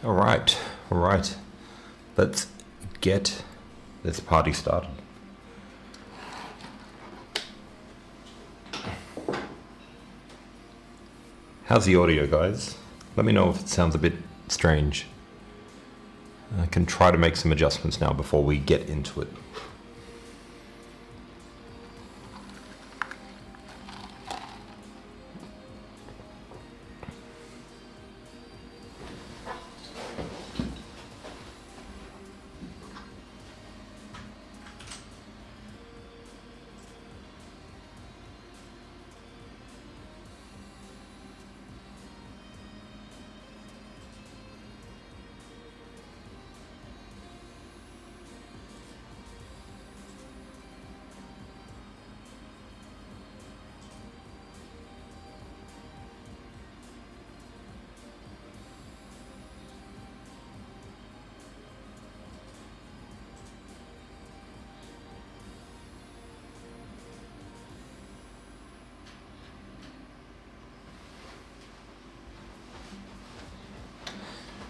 All right, all right. Let's get this party started. How's the audio, guys? Let me know if it sounds a bit strange. I can try to make some adjustments now before we get into it.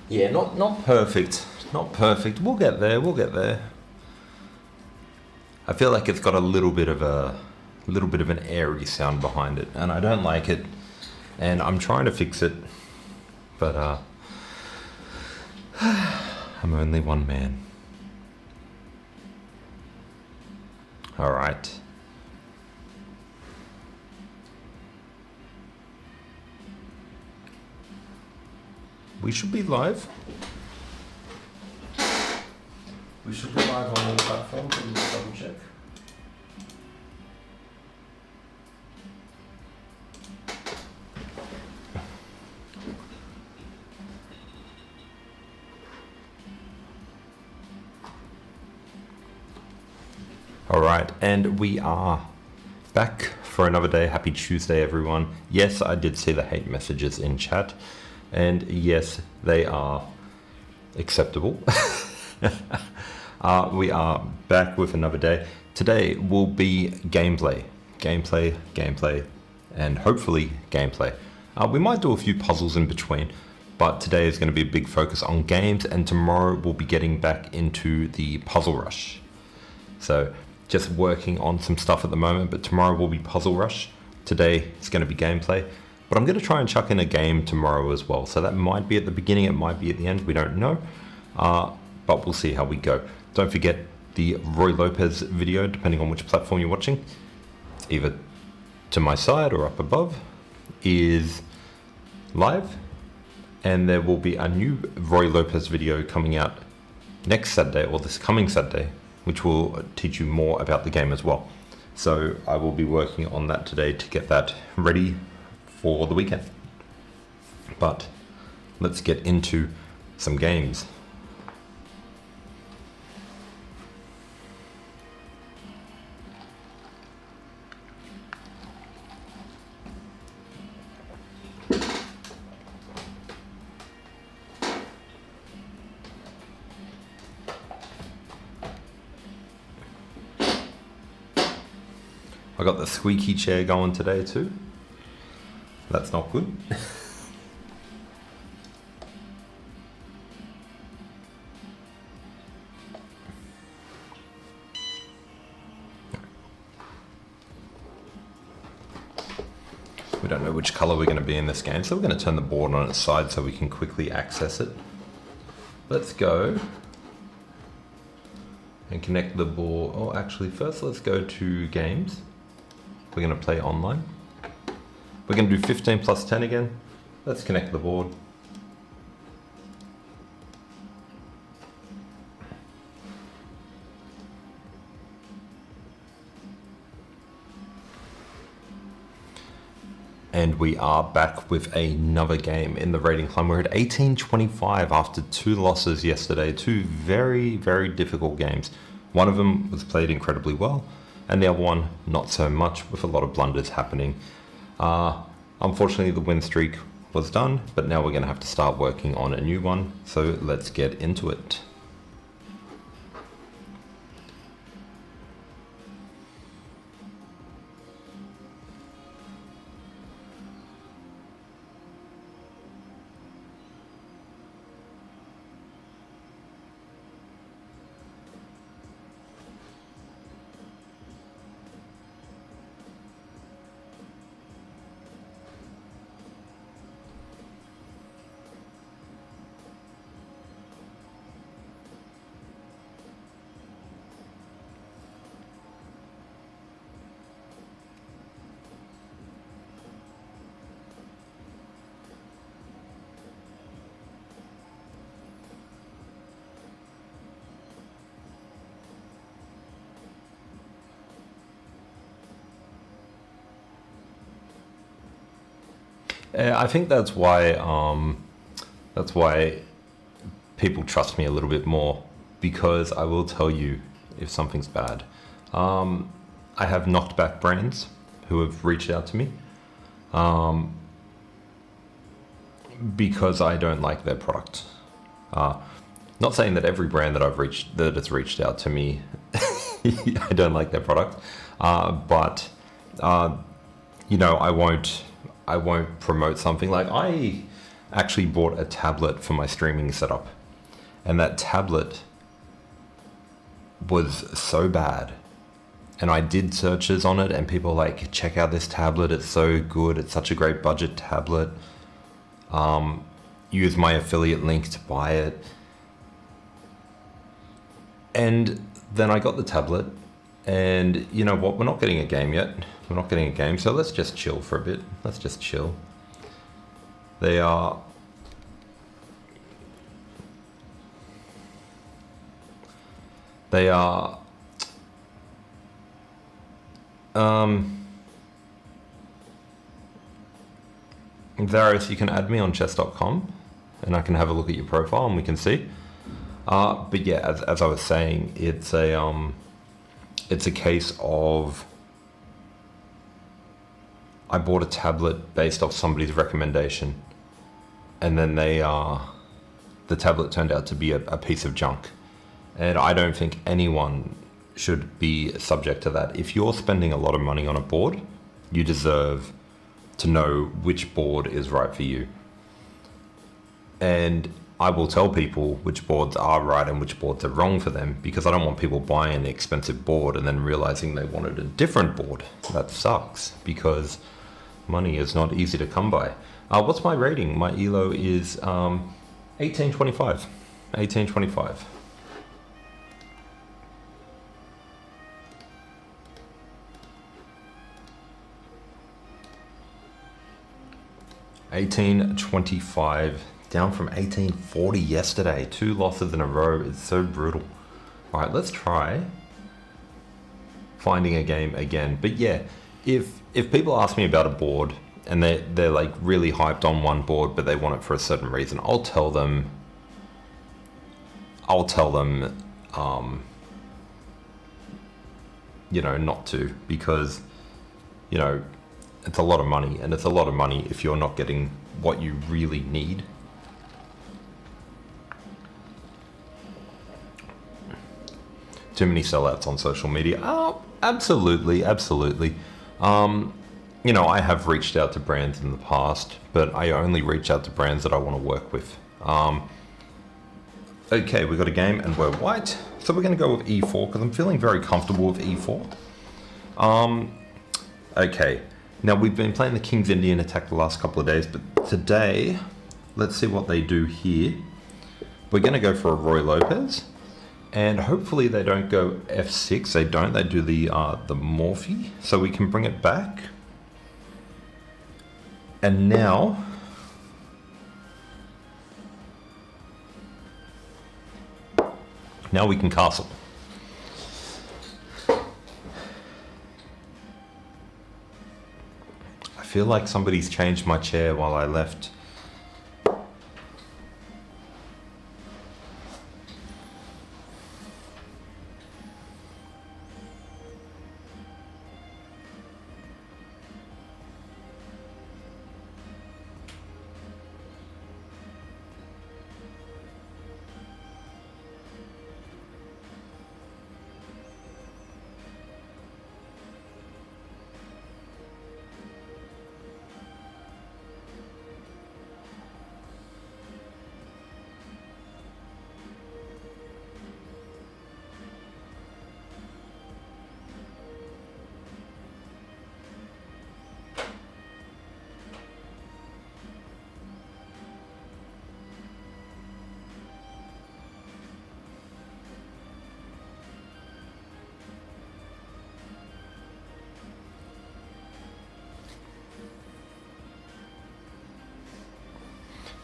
Yeah, not perfect. Not perfect. We'll get there. We'll get there. I feel like it's got a little bit of an airy sound behind it, and I don't like it. And I'm trying to fix it, but I'm only one man. All right. We should be live. We should be live on all platforms. Let me just double check. All right, and we are back for another day. Happy Tuesday, everyone. Yes, I did see the hate messages in chat, and yes, they are acceptable. We are back with another day. Today will be gameplay, and hopefully gameplay. We might do a few puzzles in between, but today is going to be a big focus on games, and tomorrow we'll be getting back into the puzzle rush. So just working on some stuff at the moment, but tomorrow will be puzzle rush. Today is going to be gameplay, but I'm going to try and chuck in a game tomorrow as well. So that might be at the beginning, it might be at the end, we don't know. But we'll see how we go. Don't forget the Roy Lopez video, depending on which platform you're watching, either to my side or up above, is live. And there will be a new Roy Lopez video coming out next Saturday, or this coming Saturday, which will teach you more about the game as well. So I will be working on that today to get that ready for the weekend. But let's get into some games. I got the squeaky chair going today too. That's not good. We don't know which color we're going to be in this game, so we're going to turn the board on its side so we can quickly access it. Let's go and connect the board. Oh, actually, first let's go to games. We're going to play online. We're going to do 15 plus 10 again. Let's connect the board. And we are back with another game in the rating climb. We're at 1825 after 2 losses yesterday. 2 very, very difficult games. One of them was played incredibly well, and the other one not so much, with a lot of blunders happening. Unfortunately, the win streak was done, but now we're going to have to start working on a new one. So let's get into it. I think that's why people trust me a little bit more, because I will tell you if something's bad. I have knocked back brands who have reached out to me because I don't like their product. Not saying that every brand that has reached out to me, I don't like their product, but I won't promote something. Like, I actually bought a tablet for my streaming setup, and that tablet was so bad. And I did searches on it, and people were like, check out this tablet, it's so good, it's such a great budget tablet. Use my affiliate link to buy it. And then I got the tablet, and you know what, we're not getting a game yet. We're not getting a game, so let's just chill for a bit. Let's just chill. They are... Varys, you can add me on chess.com and I can have a look at your profile and we can see. But yeah, as I was saying, it's a case of I bought a tablet based off somebody's recommendation, and then the tablet turned out to be a piece of junk. And I don't think anyone should be subject to that. If you're spending a lot of money on a board, you deserve to know which board is right for you. And I will tell people which boards are right and which boards are wrong for them, because I don't want people buying an expensive board and then realizing they wanted a different board. That sucks, because money is not easy to come by. What's my rating? My ELO is 1825. 1825. $18.25, down from $18.40 yesterday. 2 losses in a row. It's so brutal. All right, let's try finding a game again. But yeah, if people ask me about a board and they're like really hyped on one board, but they want it for a certain reason, I'll tell them not to, because it's a lot of money, and it's a lot of money if you're not getting what you really need. Too many sellouts on social media. Oh, absolutely. I have reached out to brands in the past, but I only reach out to brands that I want to work with. Okay, we got a game and we're white. So we're going to go with E4 because I'm feeling very comfortable with E4. Okay. Now, we've been playing the King's Indian attack the last couple of days, but today, let's see what they do here. We're going to go for a Roy Lopez, and hopefully they don't go F6. They don't. They do the Morphe, so we can bring it back. And now we can castle. I feel like somebody's changed my chair while I left.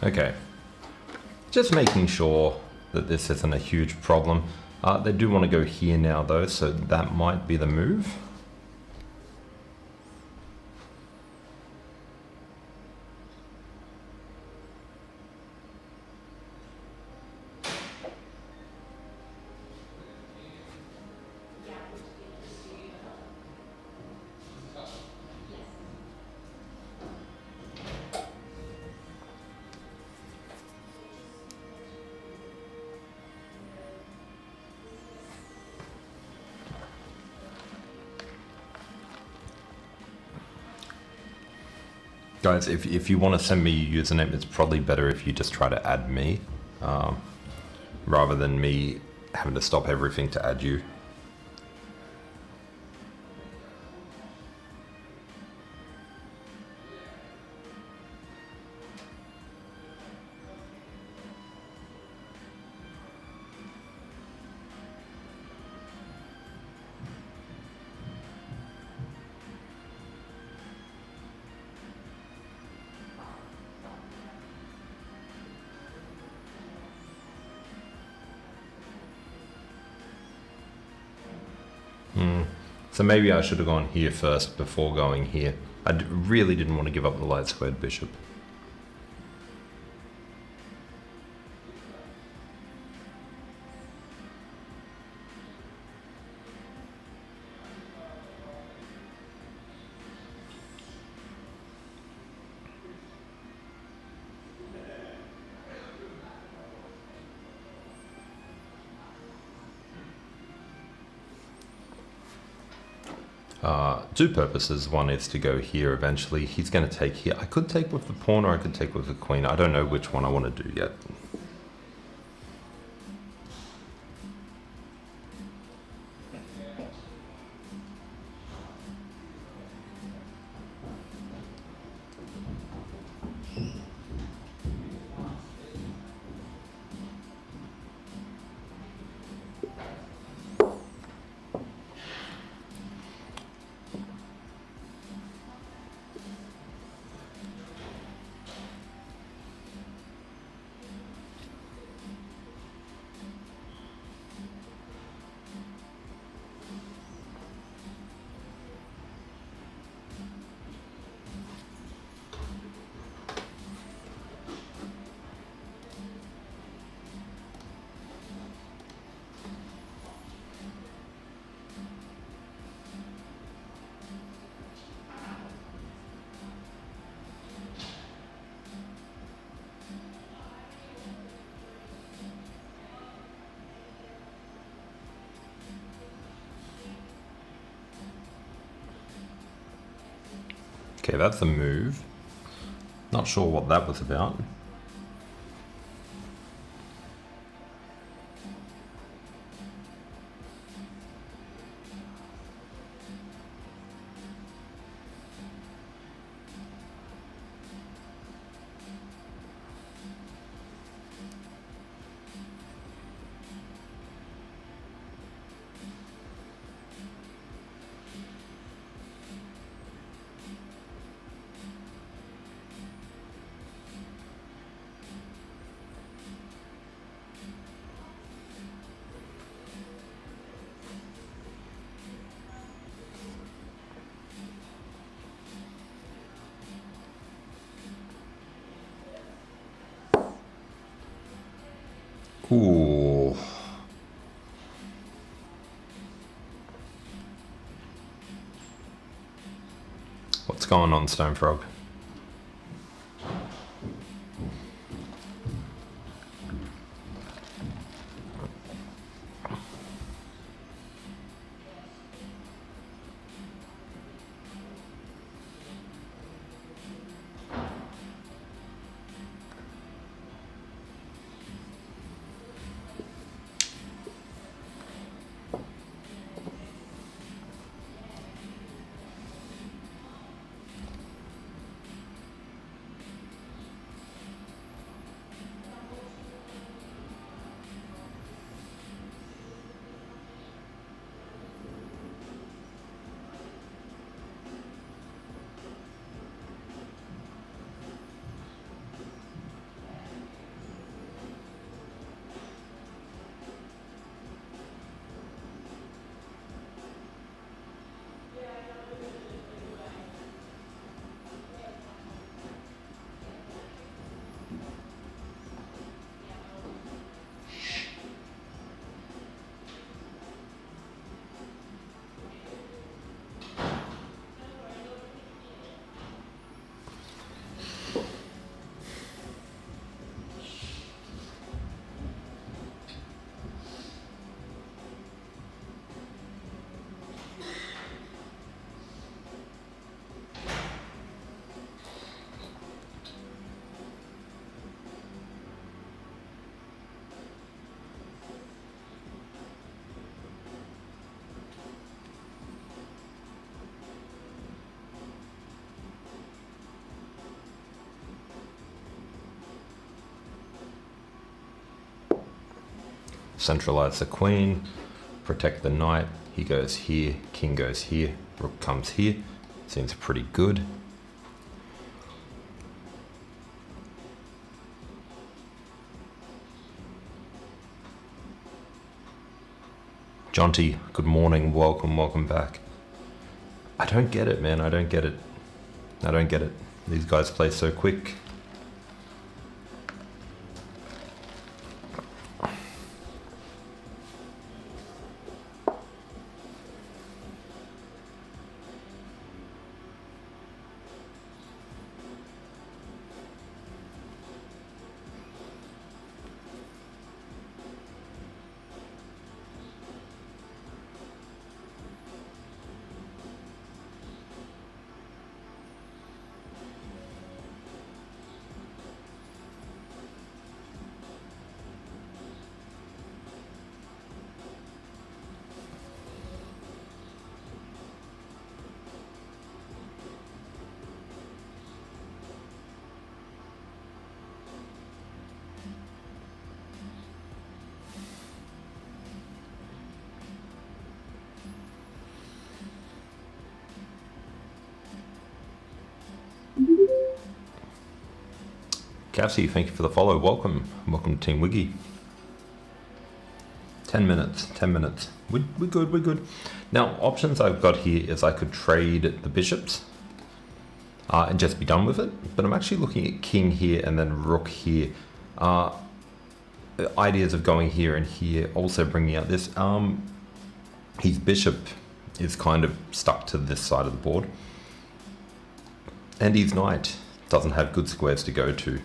Okay, just making sure that this isn't a huge problem. They do want to go here now though, so that might be the move. Guys, if you want to send me your username, it's probably better if you just try to add me, rather than me having to stop everything to add you. So maybe I should have gone here first before going here. I really didn't want to give up the light squared bishop. Two purposes. One is to go here eventually. He's going to take here. I could take with the pawn or I could take with the queen. I don't know which one I want to do yet. Okay, that's a move. Not sure what that was about. Ooh. What's going on, Stone Frog? centralize the queen, protect the knight. He goes here, king goes here, rook comes here. Seems pretty good. Jonty, good morning, welcome back. I don't get it, man, I don't get it. These guys play so quick. Cassie, thank you for the follow. Welcome to Team Wiggy. 10 minutes. We're good. Now, options I've got here is I could trade the bishops and just be done with it. But I'm actually looking at king here and then rook here. Ideas of going here and here, also bringing out this. His bishop is kind of stuck to this side of the board. And his knight doesn't have good squares to go to.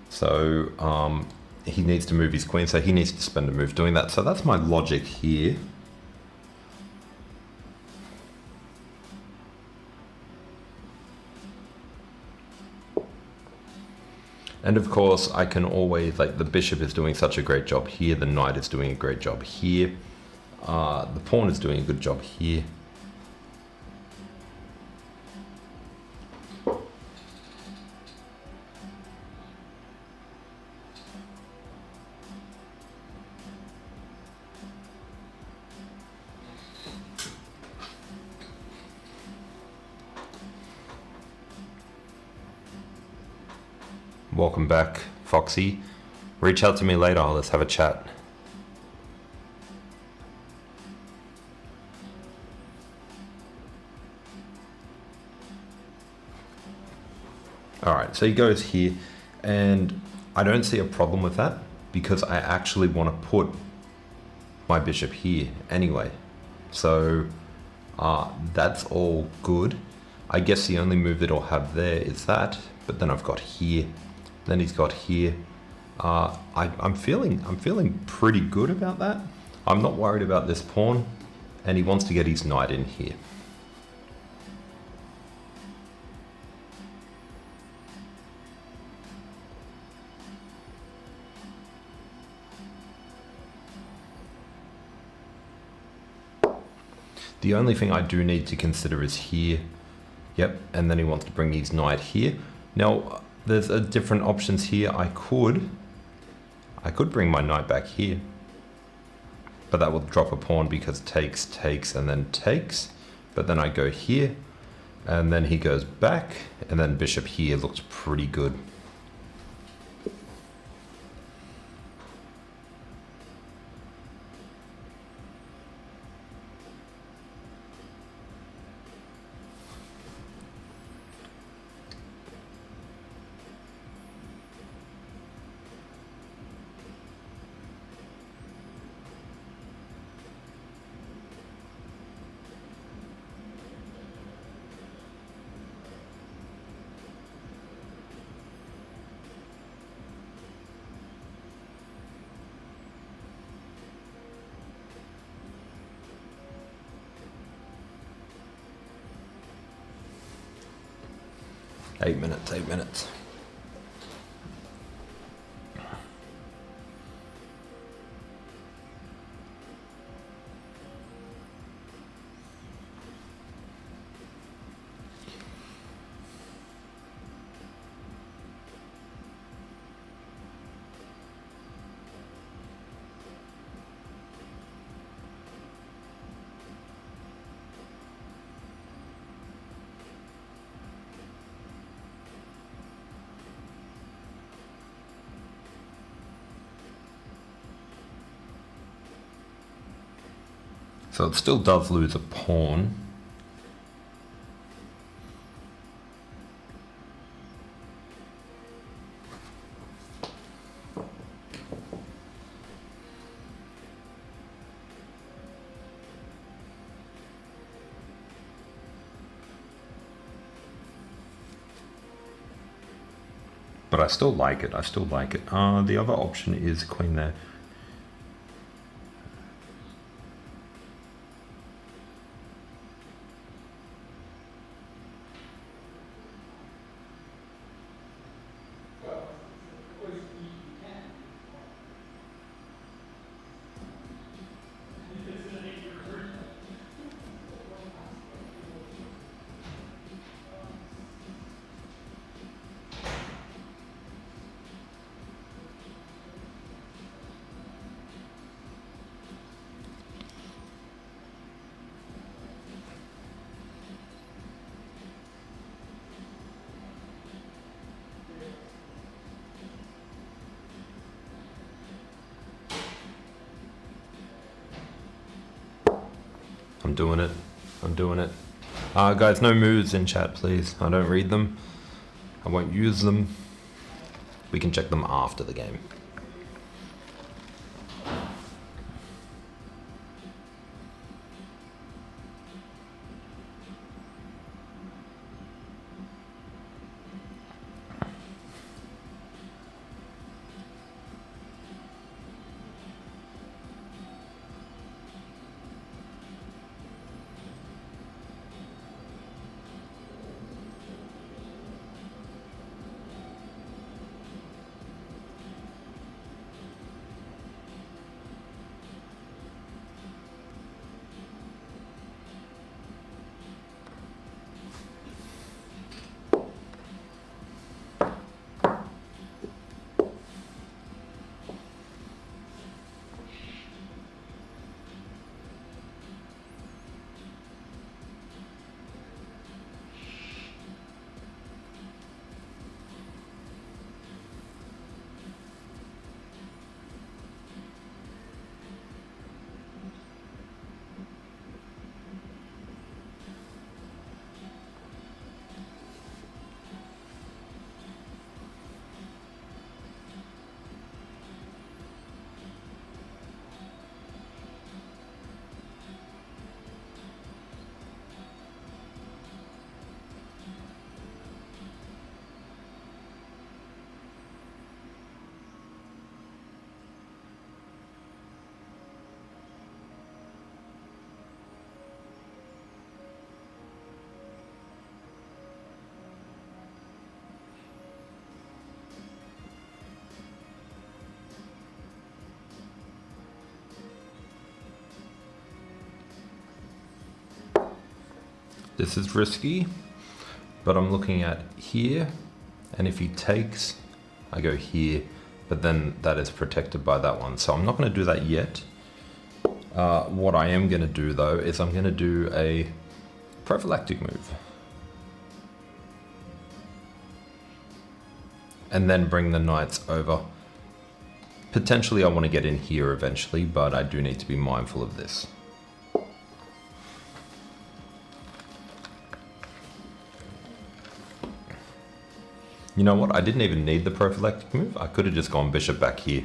So he needs to move his queen, so he needs to spend a move doing that. So that's my logic here. And of course, I can always, like, the bishop is doing such a great job here, the knight is doing a great job here, the pawn is doing a good job here. Welcome back, Foxy. Reach out to me later, let's have a chat. Alright, so he goes here, and I don't see a problem with that because I actually want to put my bishop here anyway. So that's all good. I guess the only move that I'll have there is that, but then I've got here. Then he's got here. I'm feeling pretty good about that. I'm not worried about this pawn, and he wants to get his knight in here. The only thing I do need to consider is here. Yep, and then he wants to bring his knight here. Now, there's different options here. I could bring my knight back here, but that will drop a pawn because takes, and then takes. But then I go here, and then he goes back, and then bishop here looks pretty good. Eight minutes. So it still does lose a pawn. But I still like it. I still like it. The other option is queen there. I'm doing it. I'm doing it. Guys, no moves in chat, please. I don't read them. I won't use them. We can check them after the game. This is risky, but I'm looking at here, and if he takes, I go here, but then that is protected by that one. So I'm not going to do that yet. What I am going to do though is I'm going to do a prophylactic move. And then bring the knights over. Potentially I want to get in here eventually, but I do need to be mindful of this. You know what? I didn't even need the prophylactic move. I could have just gone bishop back here.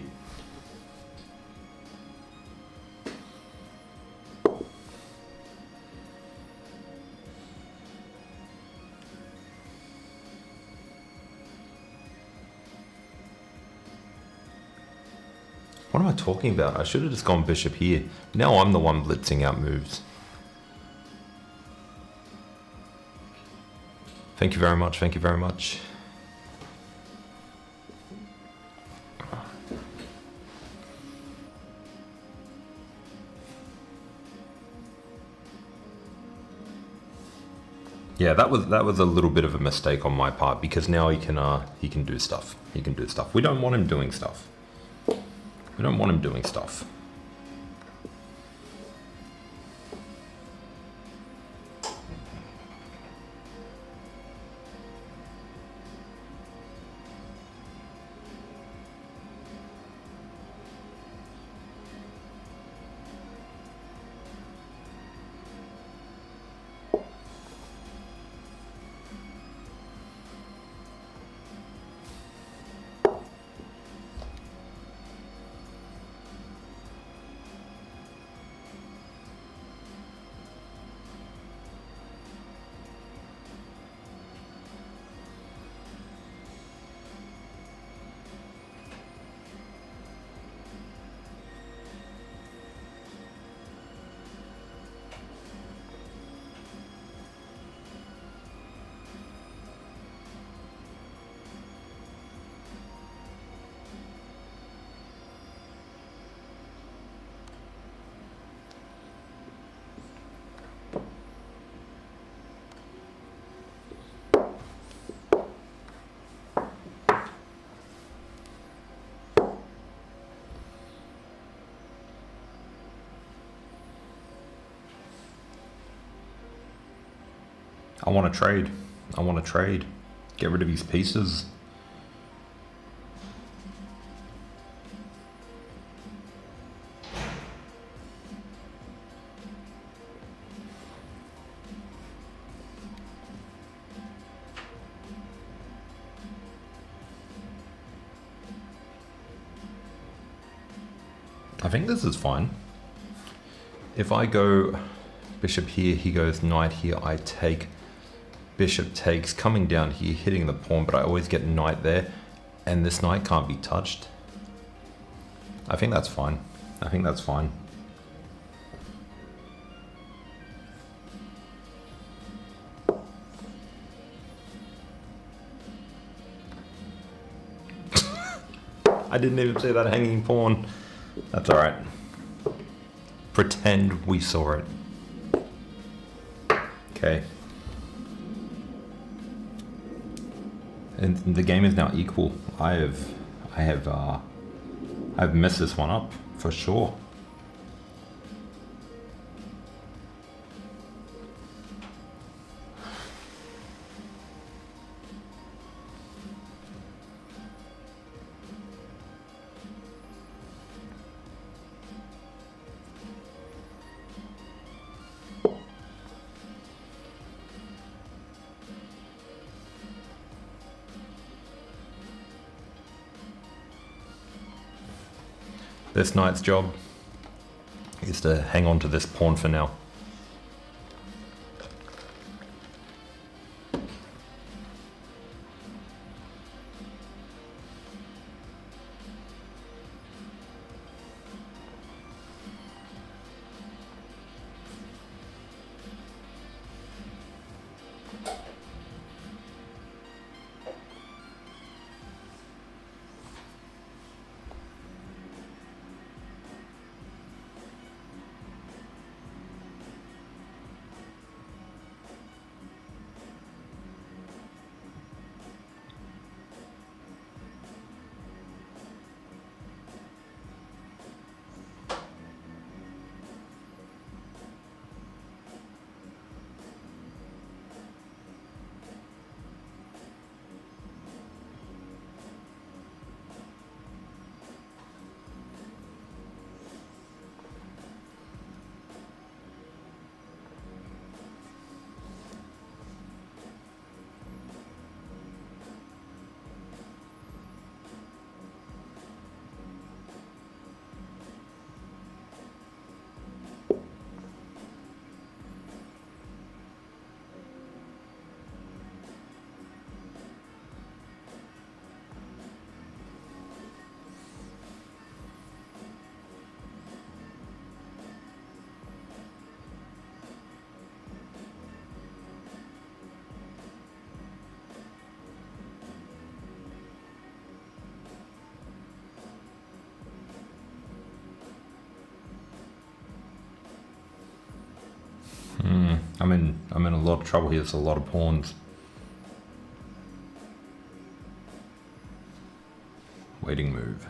What am I talking about? I should have just gone bishop here. Now I'm the one blitzing out moves. Thank you very much. Thank you very much. Yeah, that was a little bit of a mistake on my part, because now he can do stuff. He can do stuff. We don't want him doing stuff. We don't want him doing stuff. I want to trade. I want to trade. Get rid of these pieces. I think this is fine. If I go bishop here, he goes knight here, I take, bishop takes, coming down here, hitting the pawn, but I always get knight there, and this knight can't be touched. I think that's fine. I think that's fine. I didn't even see that hanging pawn. That's alright. Pretend we saw it. Okay. And the game is now equal. I've messed this one up for sure. This knight's job is to hang on to this pawn for now. I'm in a lot of trouble here. There's a lot of pawns. Waiting move.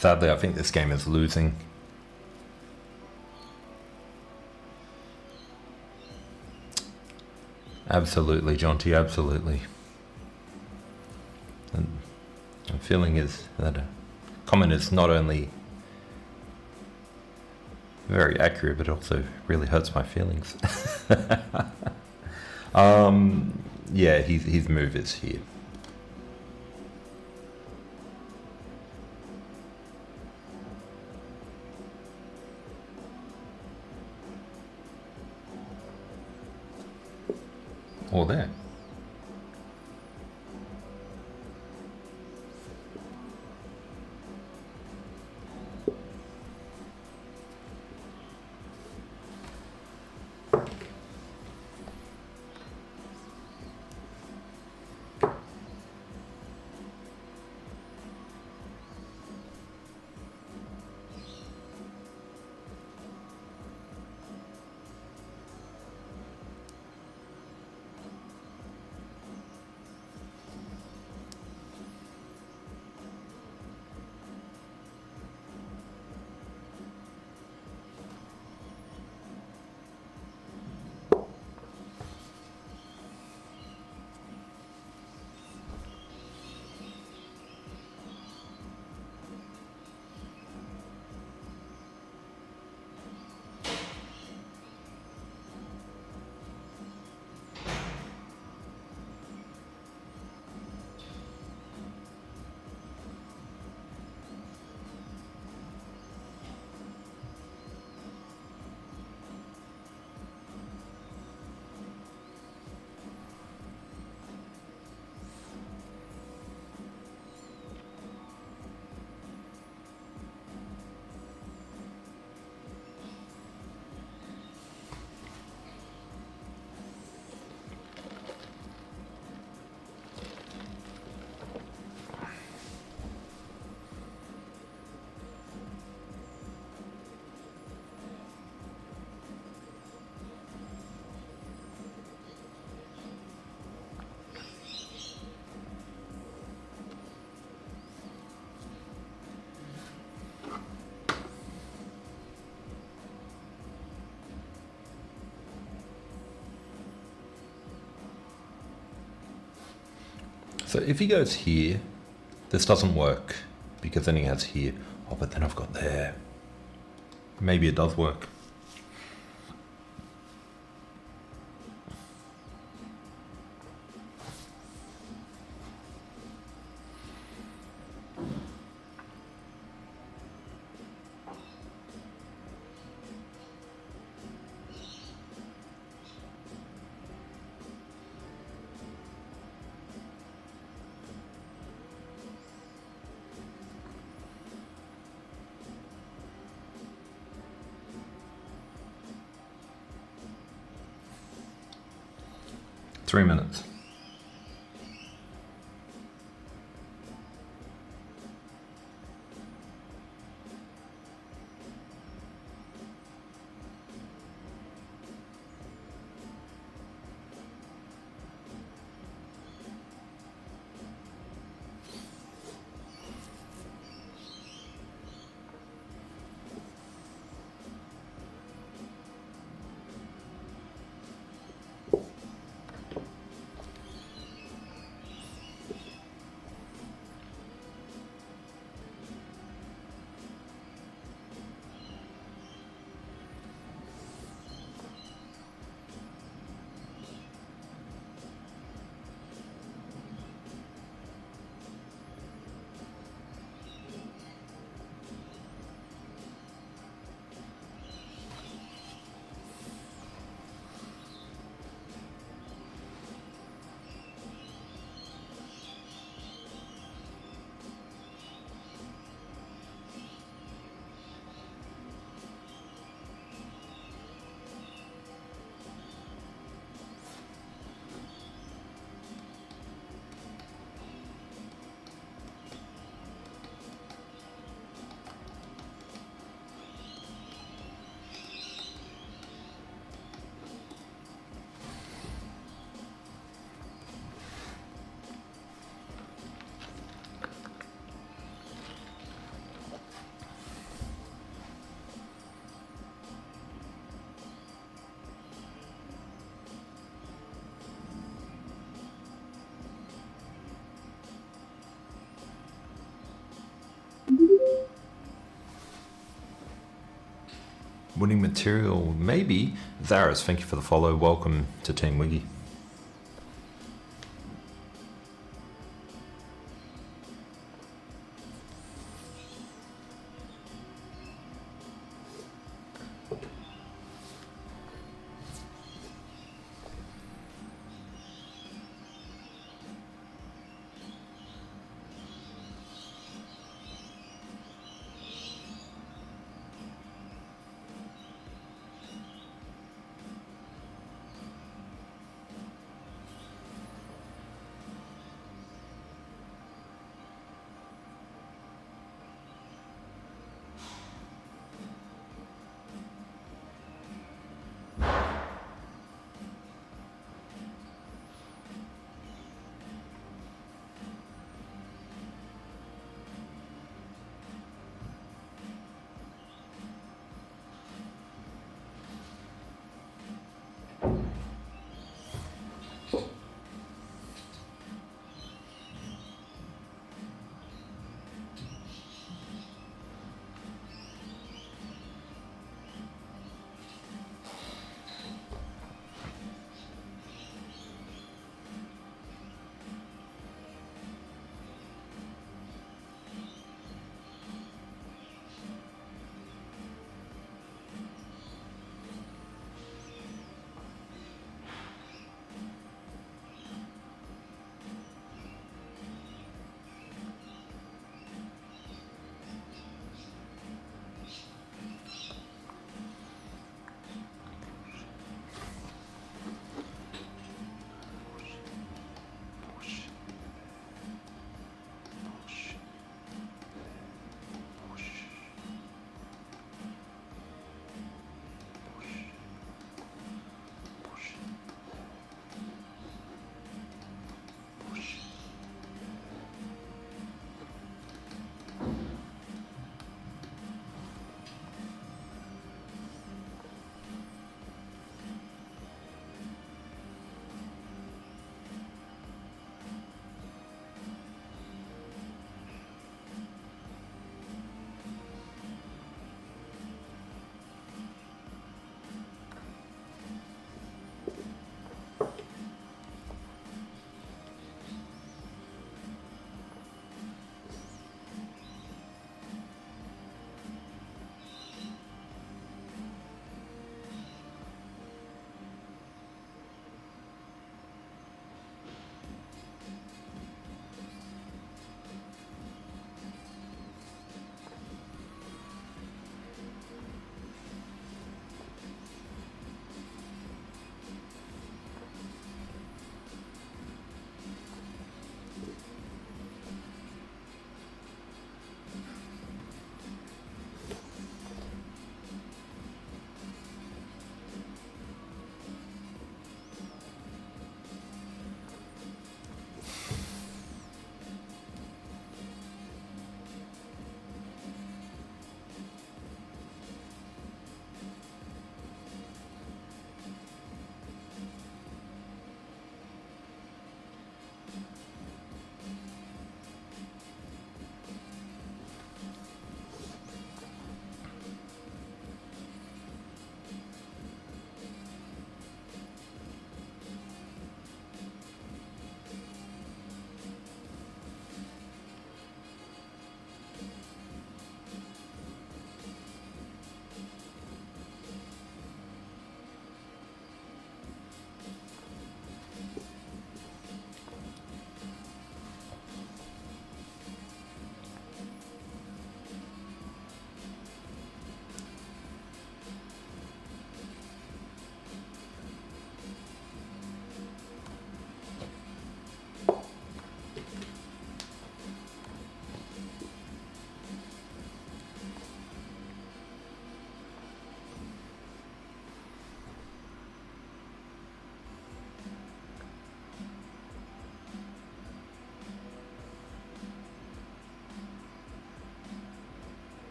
Sadly, I think this game is losing. Absolutely, Jonty, absolutely. And the feeling is that a comment is not only very accurate, but also really hurts my feelings. Yeah, his move is here. Or there. So if he goes here, this doesn't work, because then he has here. Oh, but then I've got there. Maybe it does work. Three minutes. winning material, maybe. Zaris, thank you for the follow. Welcome to Team Wiggy.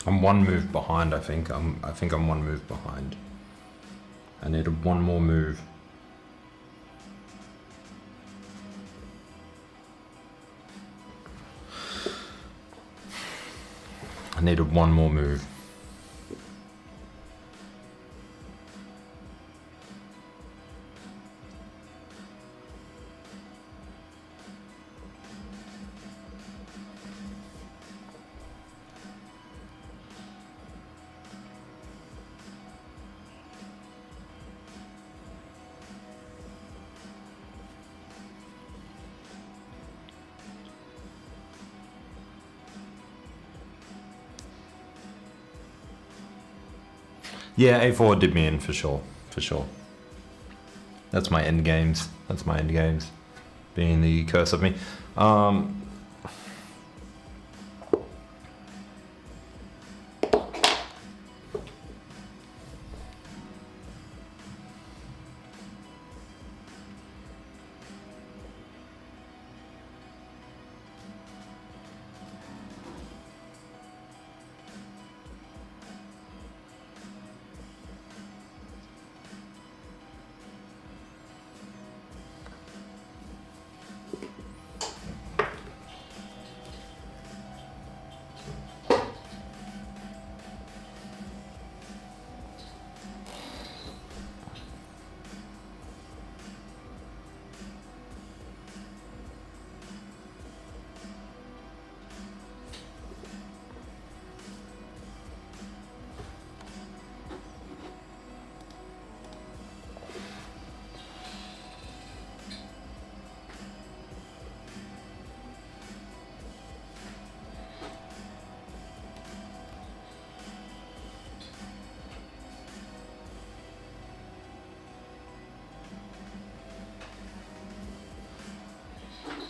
I'm one move behind, I think. I think I'm one move behind. I needed one more move. I needed one more move. Yeah, A4 did me in for sure, for sure. That's my end games. That's my end games. Being the curse of me.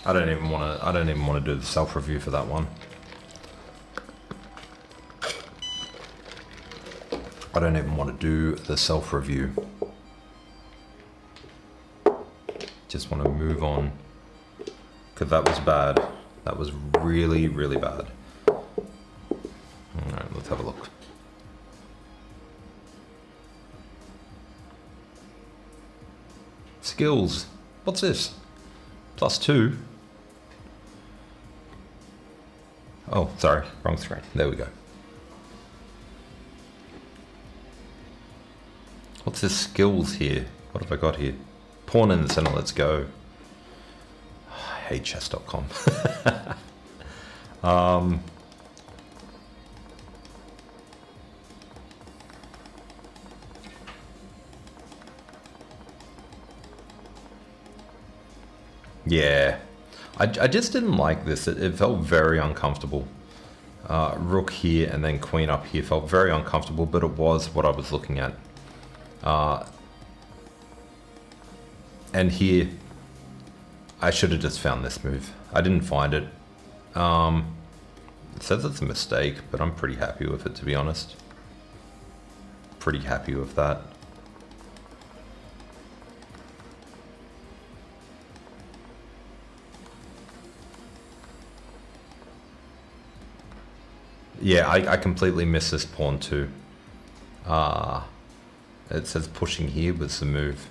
I don't even want to do the self-review for that one. I don't even want to do the self-review. Just want to move on. Because that was bad. That was really, really bad. Alright, let's have a look. Skills. What's this? +2. Oh, sorry, wrong screen. There we go. What's this skills here? What have I got here? Pawn in the center, let's go. I hate chess.com. Yeah. I just didn't like this. It felt very uncomfortable. Rook here and then queen up here felt very uncomfortable, but it was what I was looking at. And here, I should have just found this move. I didn't find it. It says it's a mistake, but I'm pretty happy with it, to be honest. Pretty happy with that. Yeah, I completely missed this pawn too. It says pushing here was the move.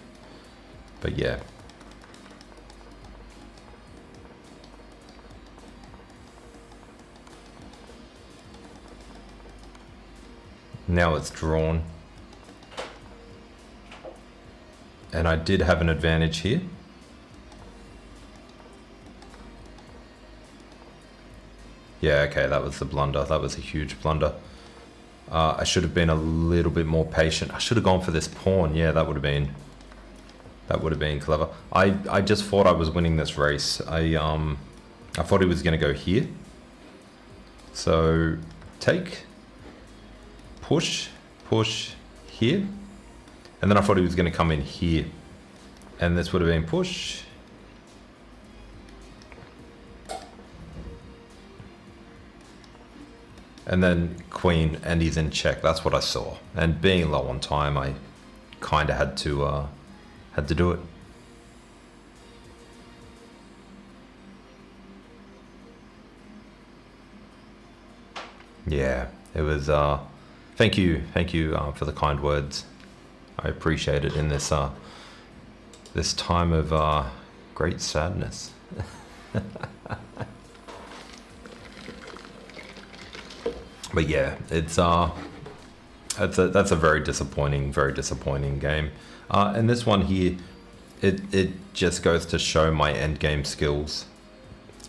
But yeah. Now it's drawn. And I did have an advantage here. Yeah, okay, that was the blunder. That was a huge blunder. I should have been a little bit more patient. I should have gone for this pawn. Yeah, that would have been clever. I just thought I was winning this race. I thought he was going to go here. So take, push here. And then I thought he was going to come in here. And this would have been push. And then queen, and he's in check. That's what I saw. And being low on time, I kind of had to do it. Yeah, It was, thank you for the kind words. I appreciate it in this this time of great sadness. But yeah, it's that's a very disappointing game. And this one here, it just goes to show my end game skills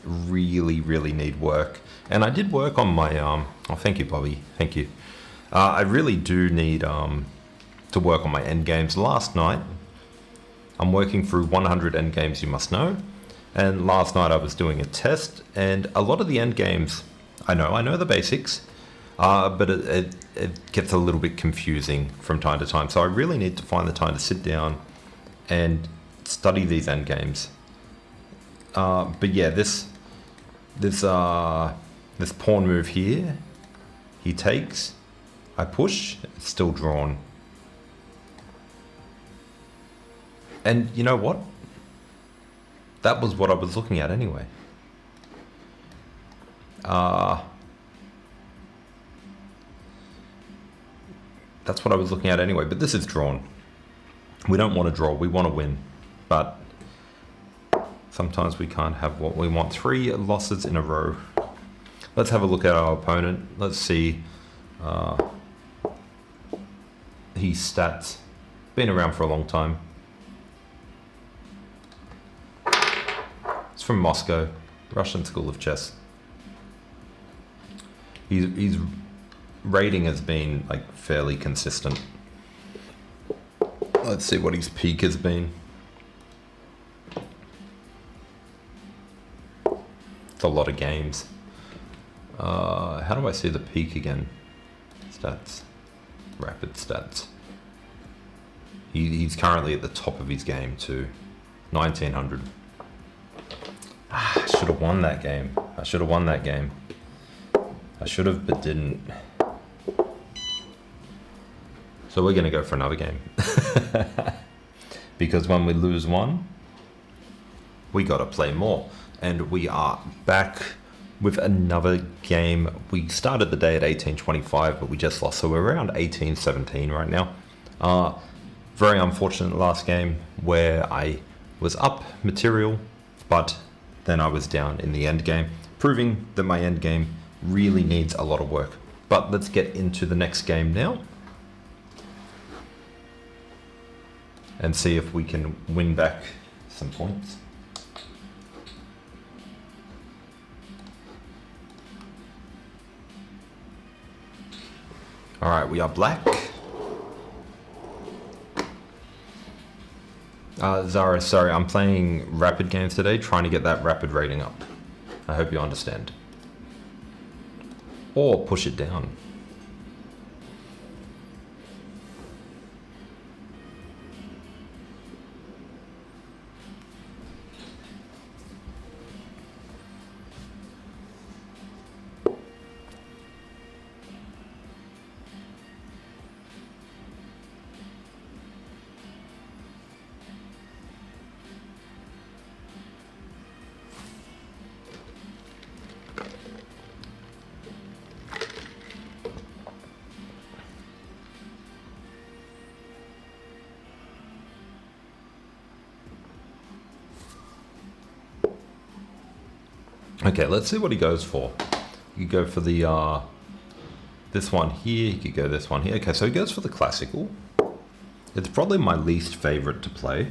really need work. And I did work on my oh, thank you, Bobby, thank you. I really do need to work on my end games. Last night, I'm working through 100 end games, you must know. And last night I was doing a test, and a lot of the end games, I know the basics, but it gets a little bit confusing from time to time. So I really need to find the time to sit down and study these end games. But yeah, this pawn move here, he takes, I push, it's still drawn. And you know what? That was what I was looking at anyway. That's what I was looking at anyway, but this is drawn. We don't want to draw, we want to win. But sometimes we can't have what we want. 3 losses in a row. Let's have a look at our opponent. Let's see his stats. Been around for a long time. It's from Moscow, Russian School of Chess. His rating has been like fairly consistent. Let's see what his peak has been. It's a lot of games. How do I see the peak again? Stats, rapid stats. He's currently at the top of his game too, 1900. I should have won that game. I should have, but didn't. So we're gonna go for another game. Because when we lose one, we gotta play more. And we are back with another game. We started the day at 1825, but we just lost. So we're around 1817 right now. Very unfortunate last game where I was up material, but then I was down in the end game, proving that my end game really needs a lot of work. But let's get into the next game now and see if we can win back some points. All right, we are black. Zara, sorry, I'm playing rapid games today, trying to get that rapid rating up. I hope you understand. Or push it down. Okay, let's see what he goes for. You could go for the this one here. You could go this one here. Okay, so he goes for the classical. It's probably my least favorite to play,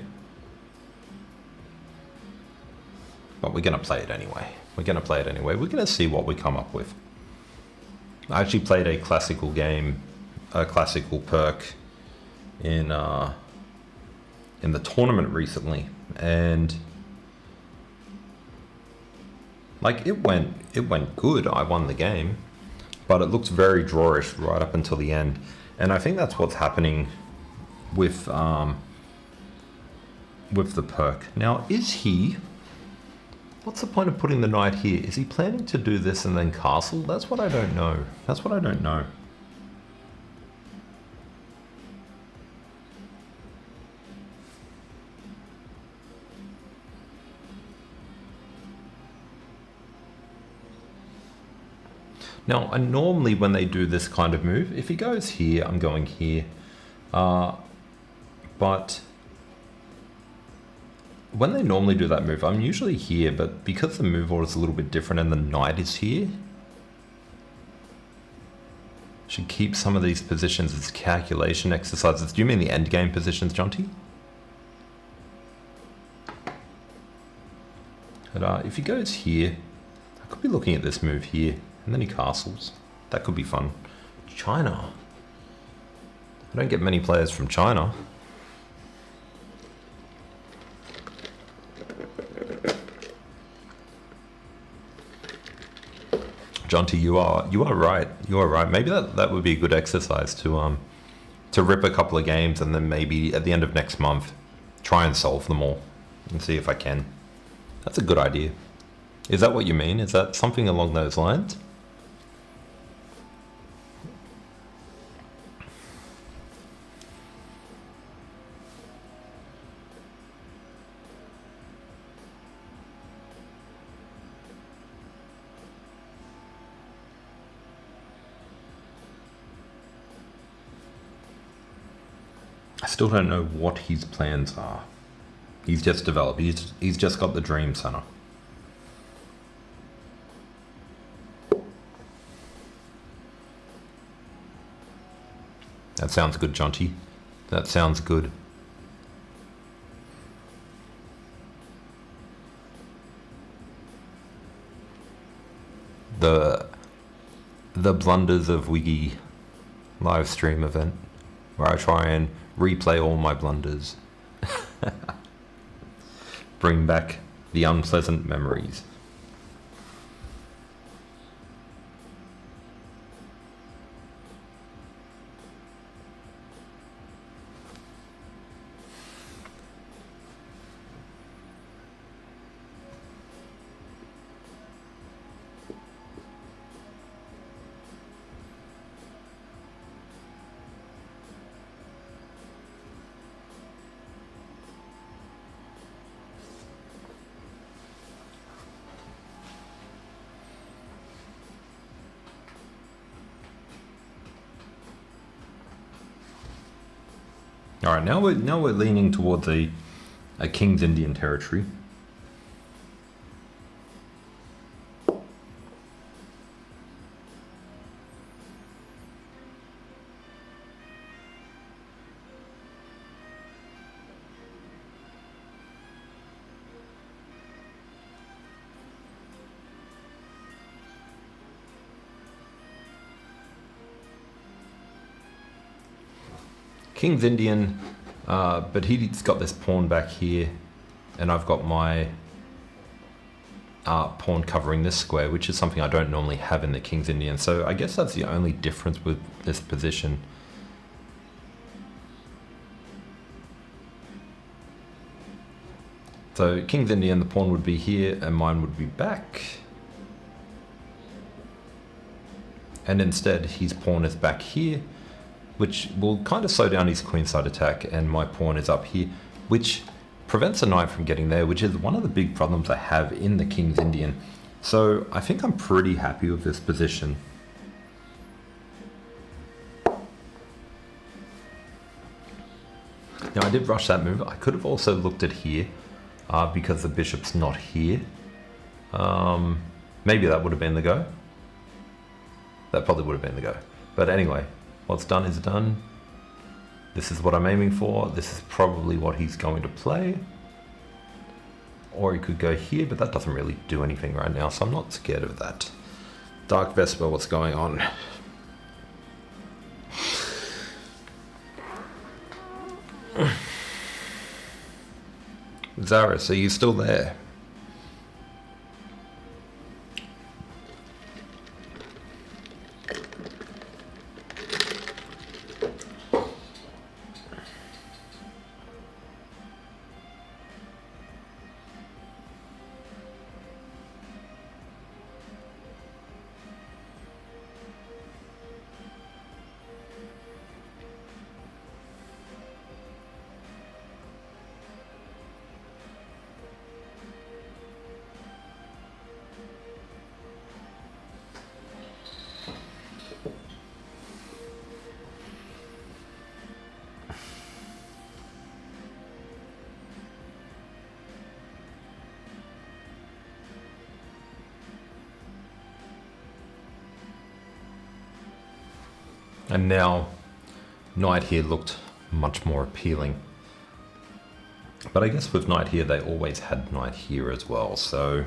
but we're gonna play it anyway. We're gonna see what we come up with. I actually played a classical game, a classical perk in the tournament recently, and like it went good. I won the game, but it looks very drawish right up until the end. And I think that's what's happening with the perk. Now, what's the point of putting the knight here? Is he planning to do this and then castle? That's what I don't know. Now, normally when they do this kind of move, if he goes here, I'm going here. But when they normally do that move, I'm usually here, but because the move order is a little bit different and the knight is here, should keep some of these positions as calculation exercises. Do you mean the endgame positions, Jonty? But if he goes here, I could be looking at this move here, and then he castles. That could be fun. China. I don't get many players from China. Jonty, you are right. You are right. Maybe that would be a good exercise to rip a couple of games and then maybe at the end of next month try and solve them all and see if I can. That's a good idea. Is that what you mean? Is that something along those lines? I still don't know what his plans are. He's just developed. He's just got the dream center. That sounds good, Jonty. That sounds good. The blunders of Wiggy live stream event, where I try and replay all my blunders. Bring back the unpleasant memories. All right, now we're leaning towards a King's Indian territory. King's Indian, but he's got this pawn back here, and I've got my pawn covering this square, which is something I don't normally have in the King's Indian. So I guess that's the only difference with this position. So King's Indian, the pawn would be here, and mine would be back. And instead, his pawn is back here, which will kind of slow down his queenside attack, and my pawn is up here, which prevents the knight from getting there, which is one of the big problems I have in the King's Indian. So I think I'm pretty happy with this position. Now I did rush that move. I could have also looked at here, because the bishop's not here. Maybe that would have been the go. That probably would have been the go. But anyway, what's done is done. This is what I'm aiming for. This is probably what he's going to play. Or he could go here, but that doesn't really do anything right now, so I'm not scared of that. Dark Vesper, what's going on? Zaris, are you still there? And now knight here looked much more appealing. But I guess with knight here, they always had knight here as well, so...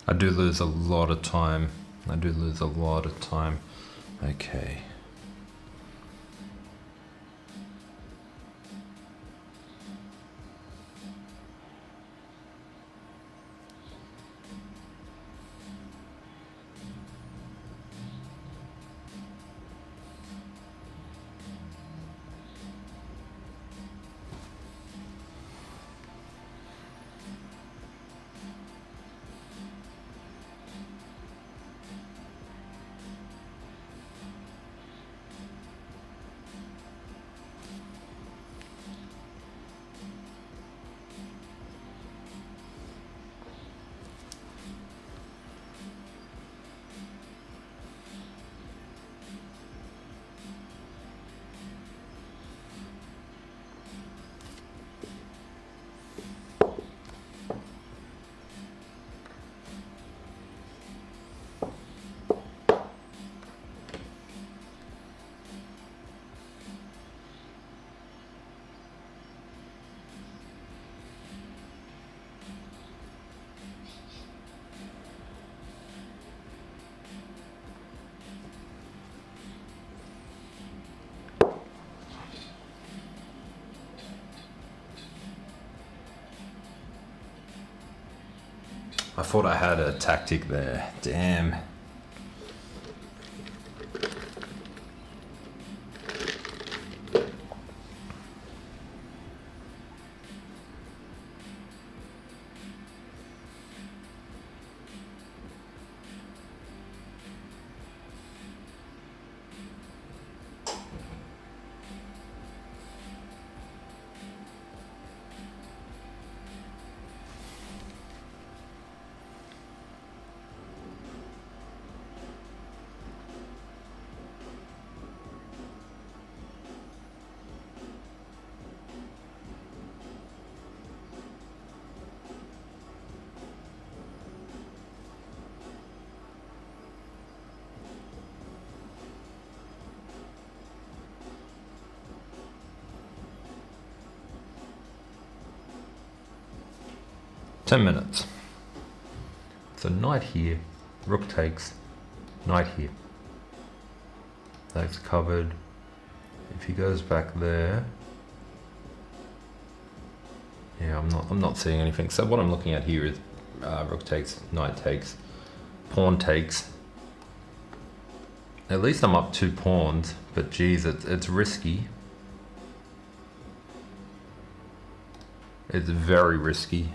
I do lose a lot of time. Okay. I thought I had a tactic there. Damn. 10 minutes. So knight here, rook takes, knight here. That's covered. If he goes back there, yeah, I'm not seeing anything. So what I'm looking at here is rook takes, knight takes, pawn takes. At least I'm up 2 pawns, but geez, it's risky. It's very risky.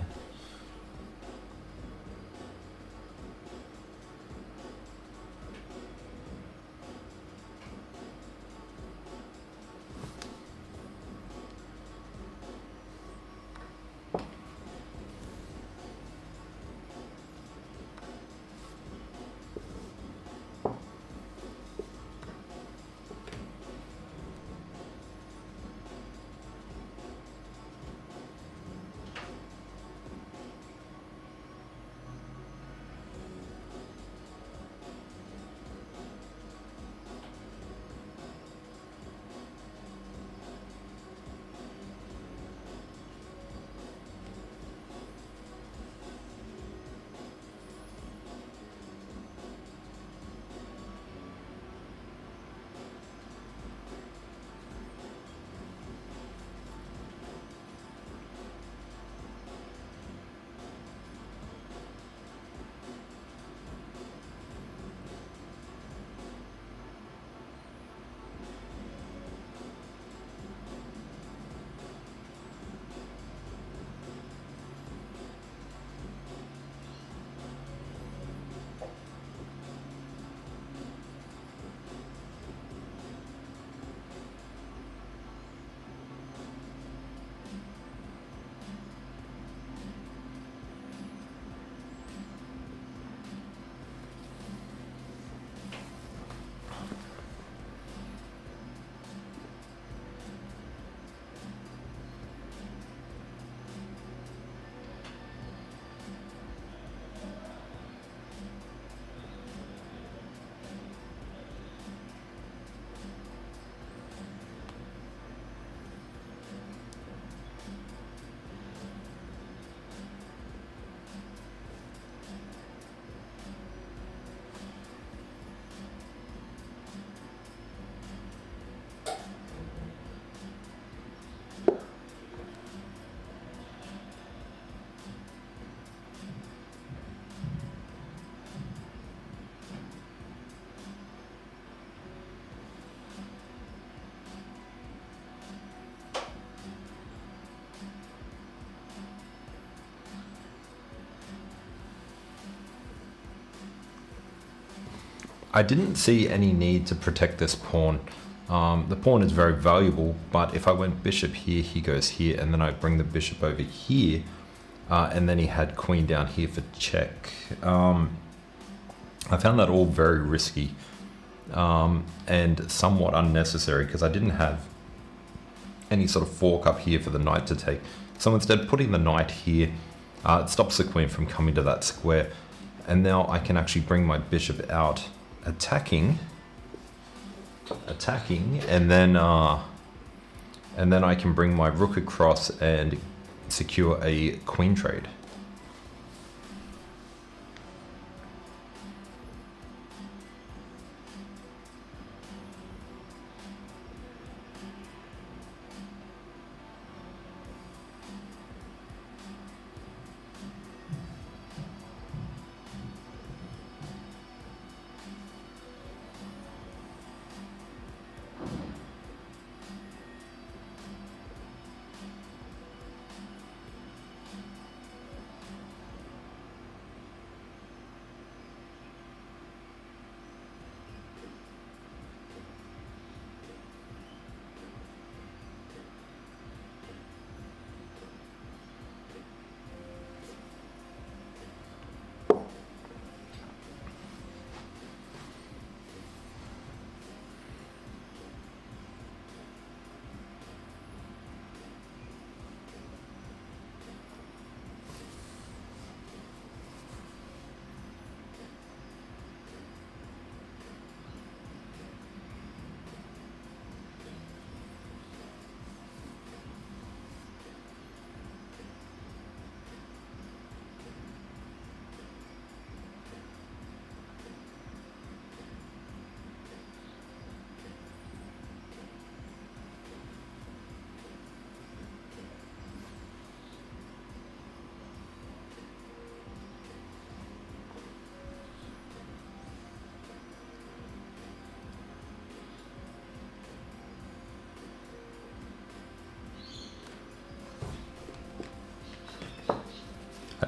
I didn't see any need to protect this pawn. The pawn is very valuable, but if I went bishop here, he goes here, and then I bring the bishop over here, and then he had queen down here for check. I found that all very risky and somewhat unnecessary because I didn't have any sort of fork up here for the knight to take. So instead, putting the knight here, it stops the queen from coming to that square, and now I can actually bring my bishop out, attacking, and then I can bring my rook across and secure a queen trade.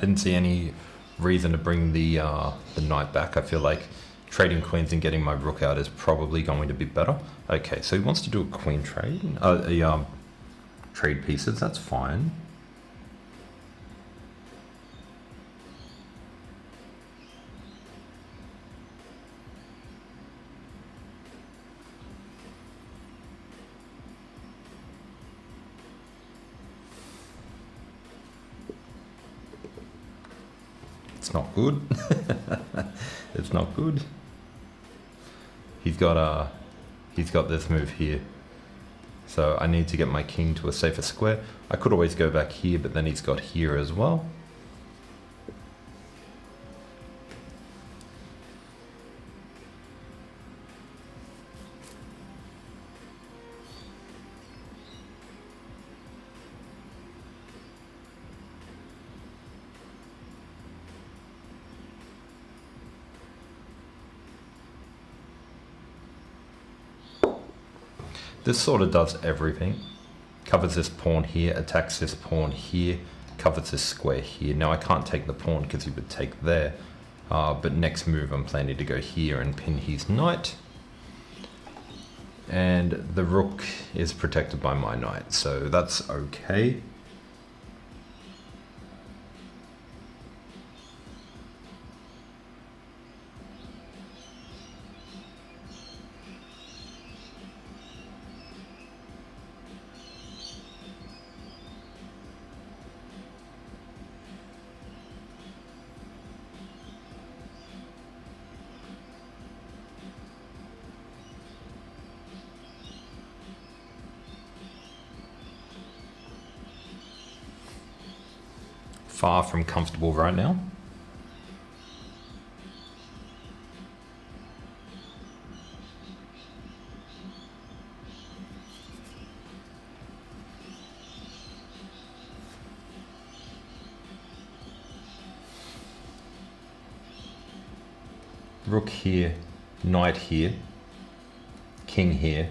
didn't see any reason to bring the knight back. I feel like trading queens and getting my rook out is probably going to be better. Okay, so he wants to do a queen trade, trade pieces. That's fine. It's not good. It's not good. He's got this move here. So I need to get my king to a safer square. I could always go back here, but then he's got here as well. This sort of does everything. Covers this pawn here, attacks this pawn here, covers this square here. Now I can't take the pawn because he would take there. But next move I'm planning to go here and pin his knight. And the rook is protected by my knight, so that's okay. Far from comfortable right now. Rook here, knight here, king here.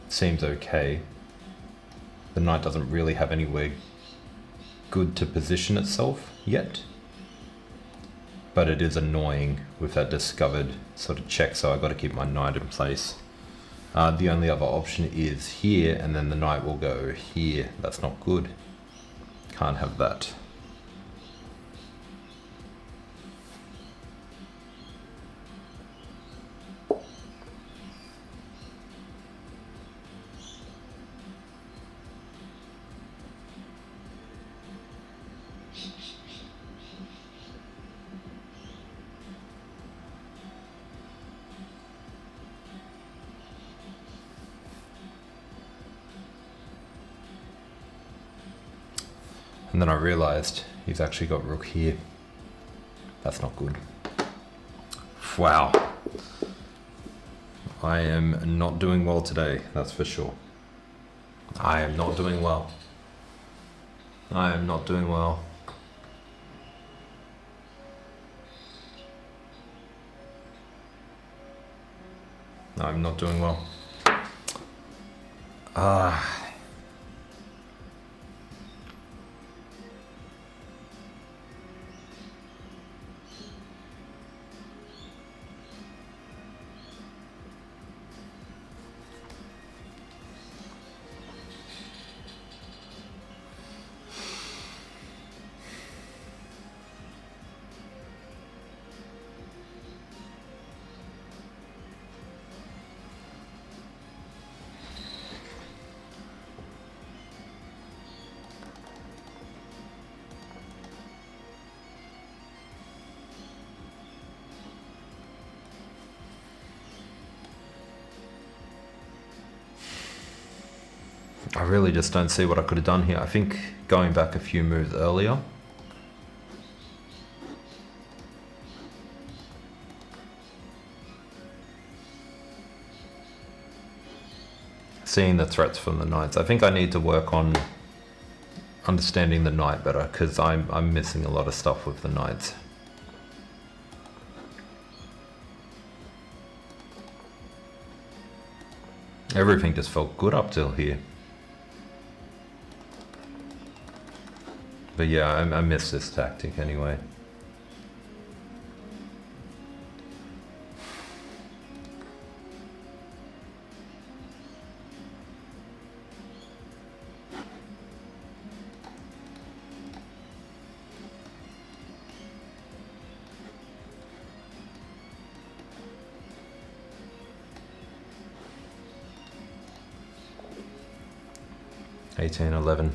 Seems okay. The knight doesn't really have anywhere good to position itself yet, but it is annoying with that discovered sort of check, so I've got to keep my knight in place. The only other option is here, and then the knight will go here. That's not good. Can't have that. And then I realized he's actually got rook here. That's not good. Wow. I am not doing well today, that's for sure. I am not doing well. I am not doing well. I'm not doing well. I really just don't see what I could have done here. I think going back a few moves earlier. Seeing the threats from the knights. I think I need to work on understanding the knight better, because I'm missing a lot of stuff with the knights. Everything just felt good up till here. But yeah, I miss this tactic anyway. $18-11.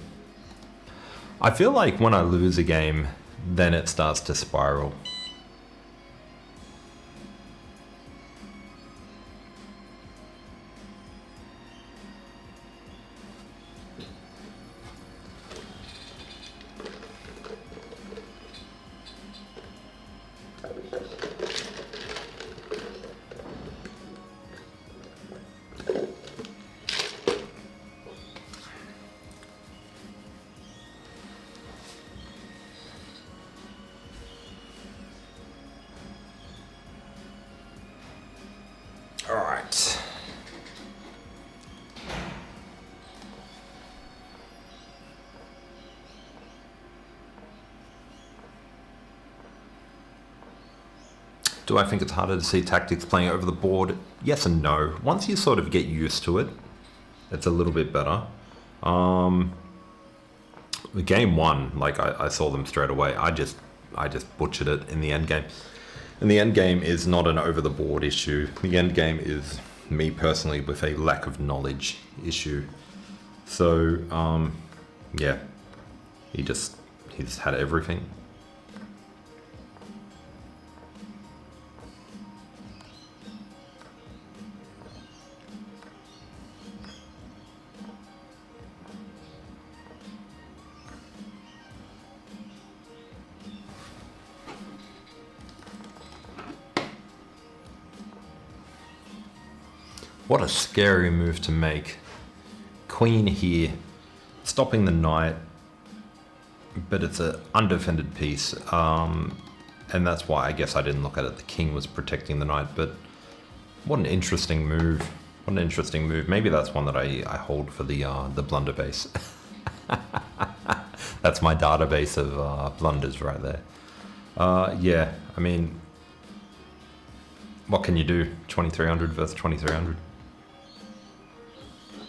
I feel like when I lose a game, then it starts to spiral. All right. Do I think it's harder to see tactics playing over the board? Yes and no. Once you sort of get used to it, it's a little bit better. Game one, like I saw them straight away. I just butchered it in the end game. And the end game is not an over the board issue. The end game is me personally with a lack of knowledge issue. So yeah, he just had everything. What a scary move to make. Queen here, stopping the knight, but it's an undefended piece. And that's why I guess I didn't look at it. The king was protecting the knight, but what an interesting move. What an interesting move. Maybe that's one that I hold for the blunder base. That's my database of blunders right there. Yeah, I mean, what can you do? 2300 versus 2300.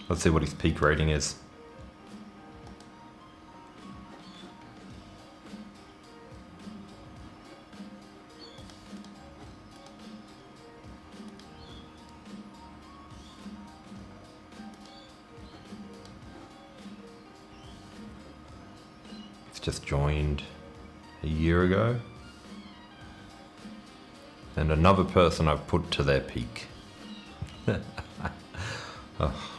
Let's see what his peak rating is. It's just joined a year ago. And another person I've put to their peak. Oh.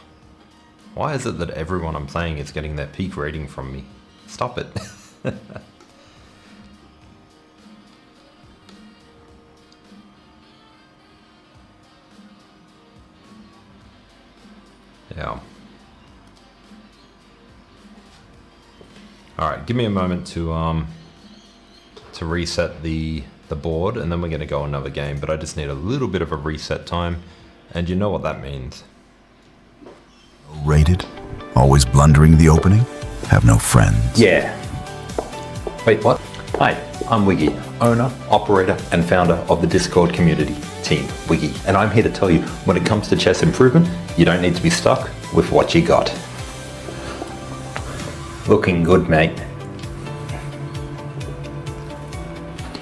Why is it that everyone I'm playing is getting their peak rating from me? Stop it. Yeah. All right, give me a moment to reset the board, and then we're going to go another game, but I just need a little bit of a reset time, and you know what that means. Rated? Always blundering the opening? Have no friends? Yeah. Wait, what? Hi, I'm Wiggy, owner, operator, and founder of the Discord community, Team Wiggy. And I'm here to tell you, when it comes to chess improvement, you don't need to be stuck with what you got. Looking good, mate.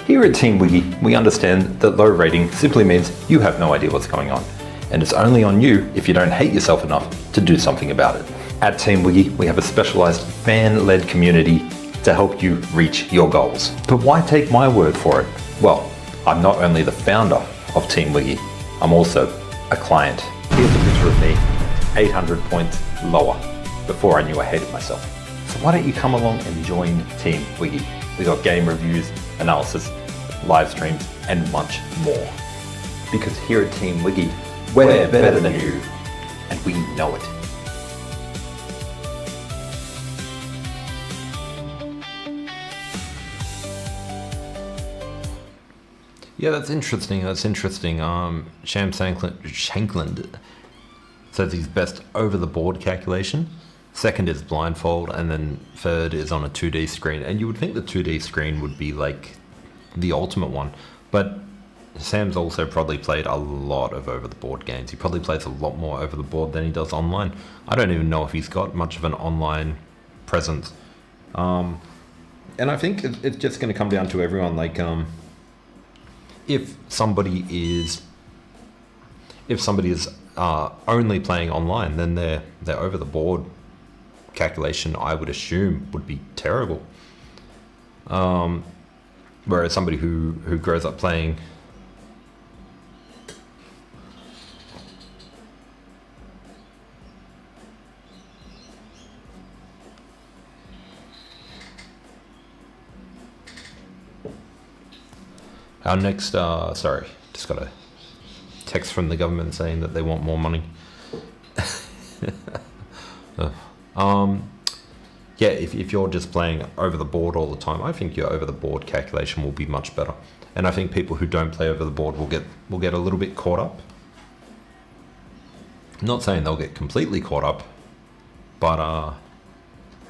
Here at Team Wiggy, we understand that low rating simply means you have no idea what's going on. And it's only on you if you don't hate yourself enough to do something about it. At Team Wiggy, we have a specialized fan-led community to help you reach your goals. But why take my word for it? Well, I'm not only the founder of Team Wiggy, I'm also a client. Here's a picture of me, 800 points lower, before I knew I hated myself. So why don't you come along and join Team Wiggy? We got game reviews, analysis, live streams, and much more. Because here at Team Wiggy, we're better than you, and we know it. Yeah, that's interesting. Sham Shankland says his best over the board calculation second is blindfold, and then third is on a 2D screen. And you would think the 2D screen would be like the ultimate one, but Sam's also probably played a lot of over-the-board games. He probably plays a lot more over the board than he does online. I don't even know if he's got much of an online presence. And I think it's just going to come down to everyone. Like, if somebody is only playing online, then their over-the-board calculation, I would assume, would be terrible. Whereas somebody who grows up playing our next, sorry, just got a text from the government saying that they want more money. Yeah, if you're just playing over the board all the time, I think your over the board calculation will be much better. And I think people who don't play over the board will get a little bit caught up. I'm not saying they'll get completely caught up, but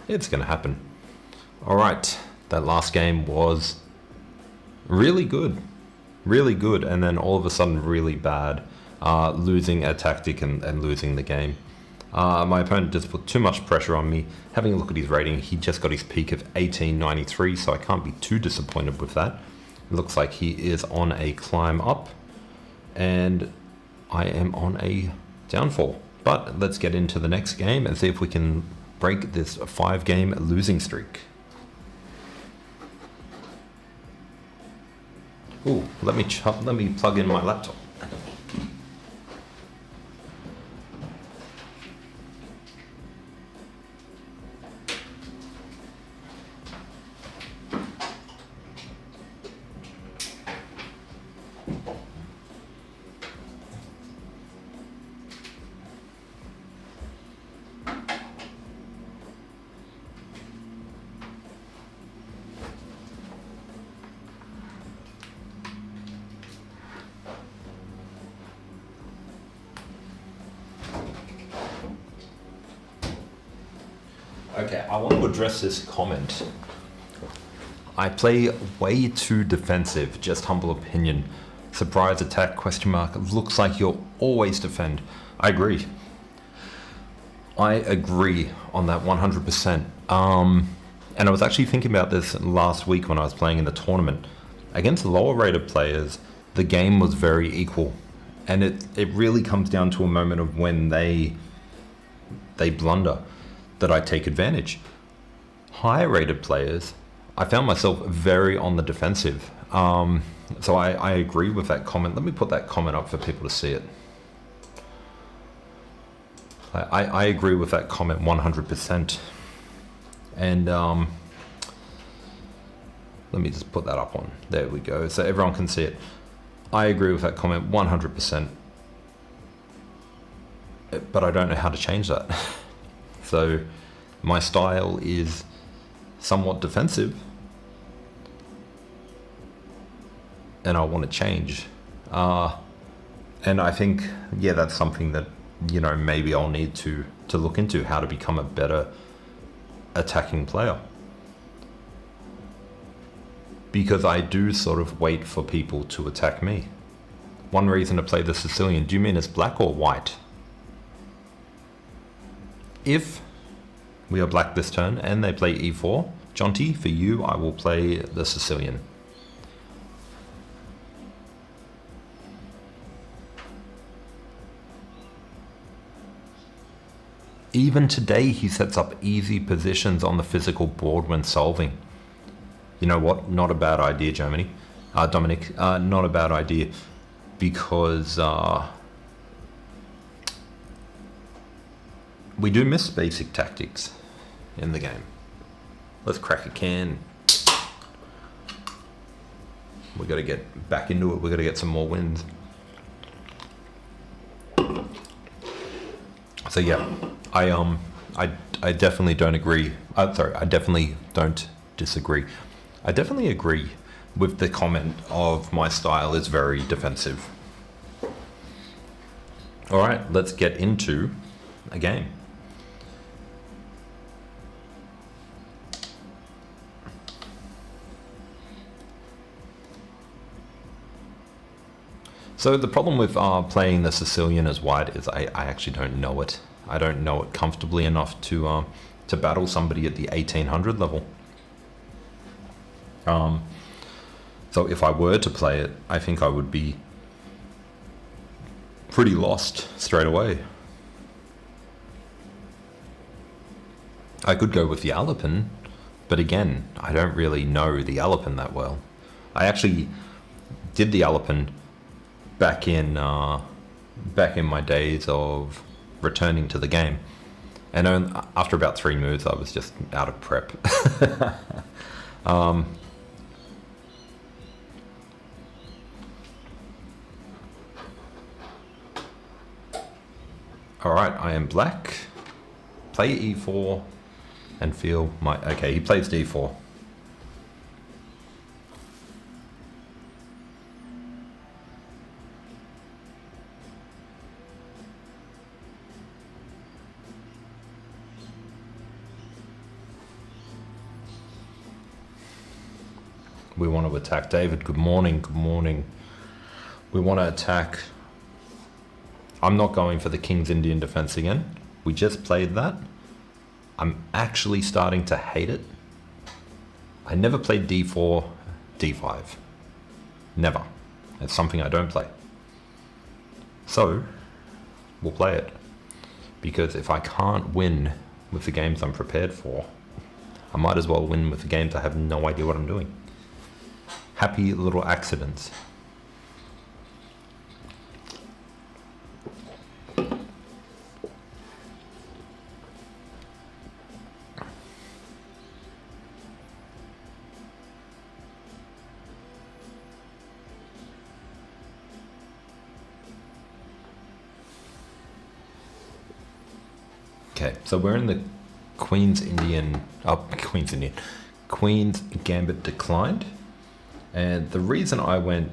it's going to happen. All right, that last game was really good, and then all of a sudden really bad, losing a tactic and losing the game. My opponent just put too much pressure on me. Having a look at his rating, he just got his peak of 1893, so I can't be too disappointed with that. It looks like he is on a climb up, and I am on a downfall. But let's get into the next game and see if we can break this 5-game losing streak. Ooh, let me plug in my laptop. Okay, I want to address this comment. I play way too defensive, just humble opinion. Surprise attack, question mark, looks like you'll always defend. I agree. I agree on that 100%. And I was actually thinking about this last week when I was playing in the tournament. Against lower rated players, the game was very equal. And it really comes down to a moment of when they blunder that I take advantage. Higher rated players, I found myself very on the defensive. So I agree with that comment. Let me put that comment up for people to see it. I agree with that comment 100%. And let me just put that up on. There we go. So everyone can see it. I agree with that comment 100%. But I don't know how to change that. So my style is somewhat defensive, and I want to change. And I think, yeah, that's something that, you know, maybe I'll need to look into, how to become a better attacking player. Because I do sort of wait for people to attack me. One reason to play the Sicilian, do you mean it's black or white? If we are black this turn and they play e4, Jonty, for you, I will play the Sicilian. Even today, he sets up easy positions on the physical board when solving. You know what? Not a bad idea, Dominic. Not a bad idea, because we do miss basic tactics in the game. Let's crack a can. We got to get back into it. We got to get some more wins. So yeah, I definitely don't agree. I definitely don't disagree. I definitely agree with the comment of my style is very defensive. All right, let's get into a game. So the problem with playing the Sicilian as white is I actually don't know it. I don't know it comfortably enough to battle somebody at the 1800 level. So if I were to play it, I think I would be pretty lost straight away. I could go with the Alapin, but again, I don't really know the Alapin that well. I actually did the Alapin back in my days of returning to the game, and after about 3 moves, I was just out of prep. Alright, I am black. Play e4 and feel my... Okay, he plays d4. We want to attack David. Good morning, good morning. We want to attack... I'm not going for the King's Indian defense again. We just played that. I'm actually starting to hate it. I never played d4, d5. Never. It's something I don't play. So, we'll play it. Because if I can't win with the games I'm prepared for, I might as well win with the games I have no idea what I'm doing. Happy little accidents. Okay, so we're in the Queen's Gambit declined. And the reason I went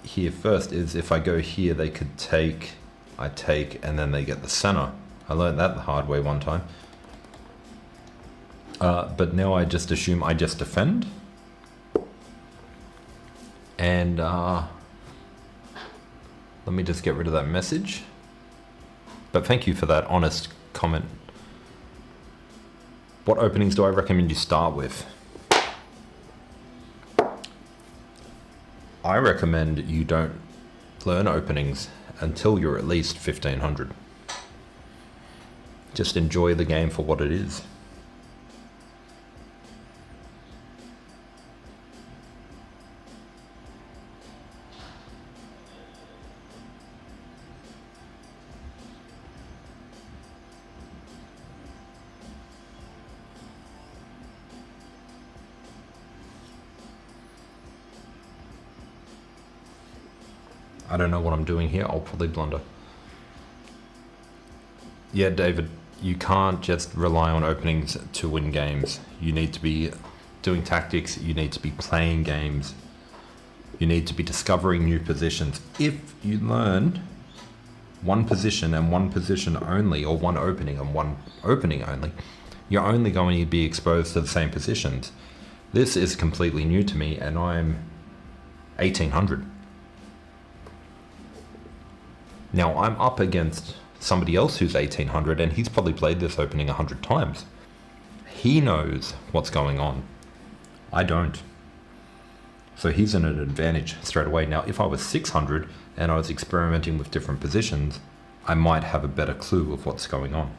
here first is if I go here, they could take, I take, and then they get the center. I learned that the hard way one time. But now I just assume I just defend. And let me just get rid of that message. But thank you for that honest comment. What openings do I recommend you start with? I recommend you don't learn openings until you're at least 1500. Just enjoy the game for what it is. I don't know what I'm doing here. I'll probably blunder. Yeah, David, you can't just rely on openings to win games. You need to be doing tactics. You need to be playing games. You need to be discovering new positions. If you learn one position and one position only, or one opening and one opening only, you're only going to be exposed to the same positions. This is completely new to me, and I'm 1800. Now, I'm up against somebody else who's 1800, and he's probably played this opening 100 times. He knows what's going on. I don't. So he's in an advantage straight away. Now, if I was 600 and I was experimenting with different positions, I might have a better clue of what's going on.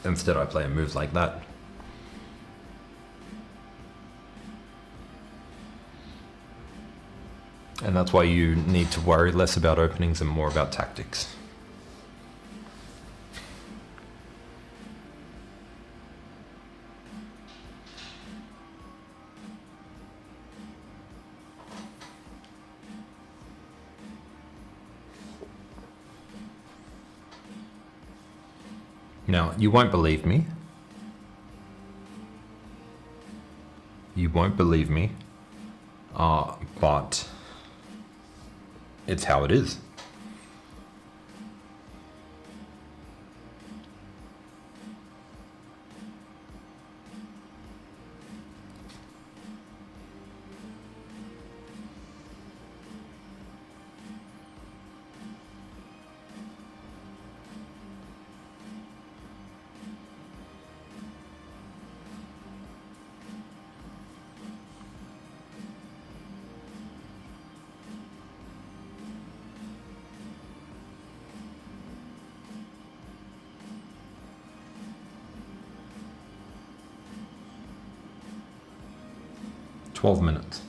Instead, I play a move like that. And that's why you need to worry less about openings and more about tactics. Now, you won't believe me. You won't believe me. But it's how it is. "12 minutes.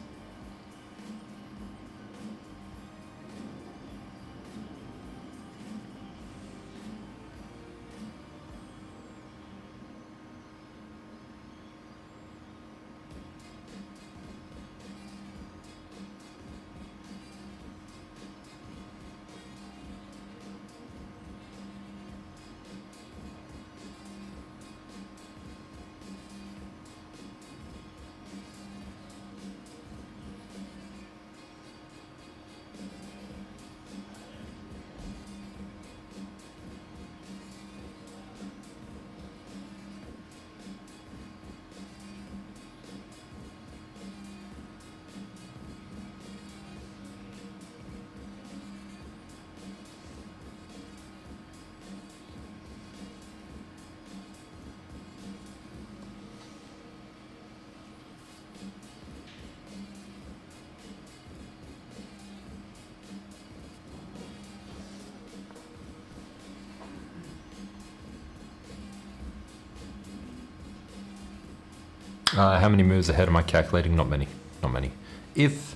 How many moves ahead am I calculating? Not many. Not many. If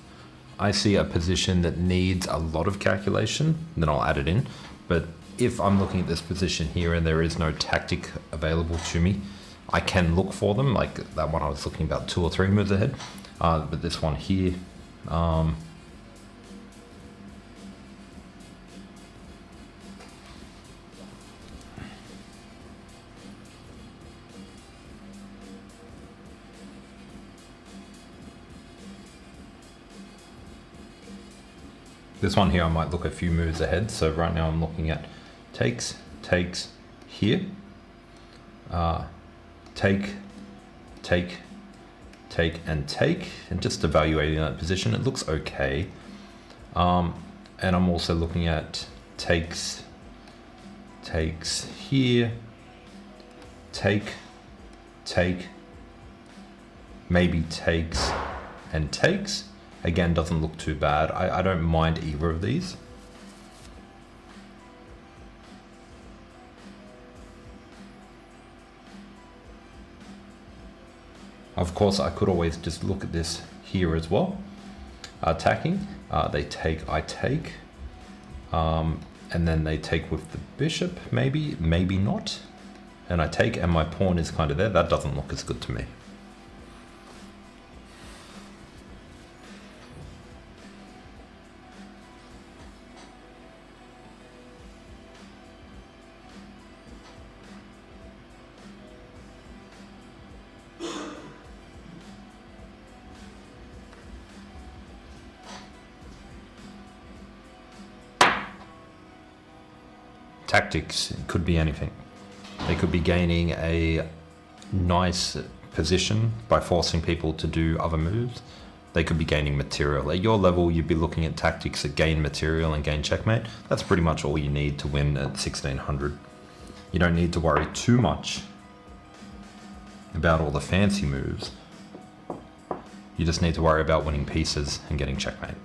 I see a position that needs a lot of calculation, then I'll add it in. But if I'm looking at this position here and there is no tactic available to me, I can look for them. Like that one I was looking about 2 or 3 moves ahead. But this one here, this one here I might look a few moves ahead. So right now I'm looking at takes here, take, and just evaluating that position. It looks okay. And I'm also looking at takes here, take, maybe takes and takes. Again, doesn't look too bad. I don't mind either of these. Of course, I could always just look at this here as well. Attacking, they take, I take, and then they take with the bishop, maybe not. And I take, and my pawn is kind of there. That doesn't look as good to me. Tactics, it could be anything. They could be gaining a nice position by forcing people to do other moves. They could be gaining material. At your level, you'd be looking at tactics that gain material and gain checkmate. That's pretty much all you need to win at 1600. You don't need to worry too much about all the fancy moves. You just need to worry about winning pieces and getting checkmate.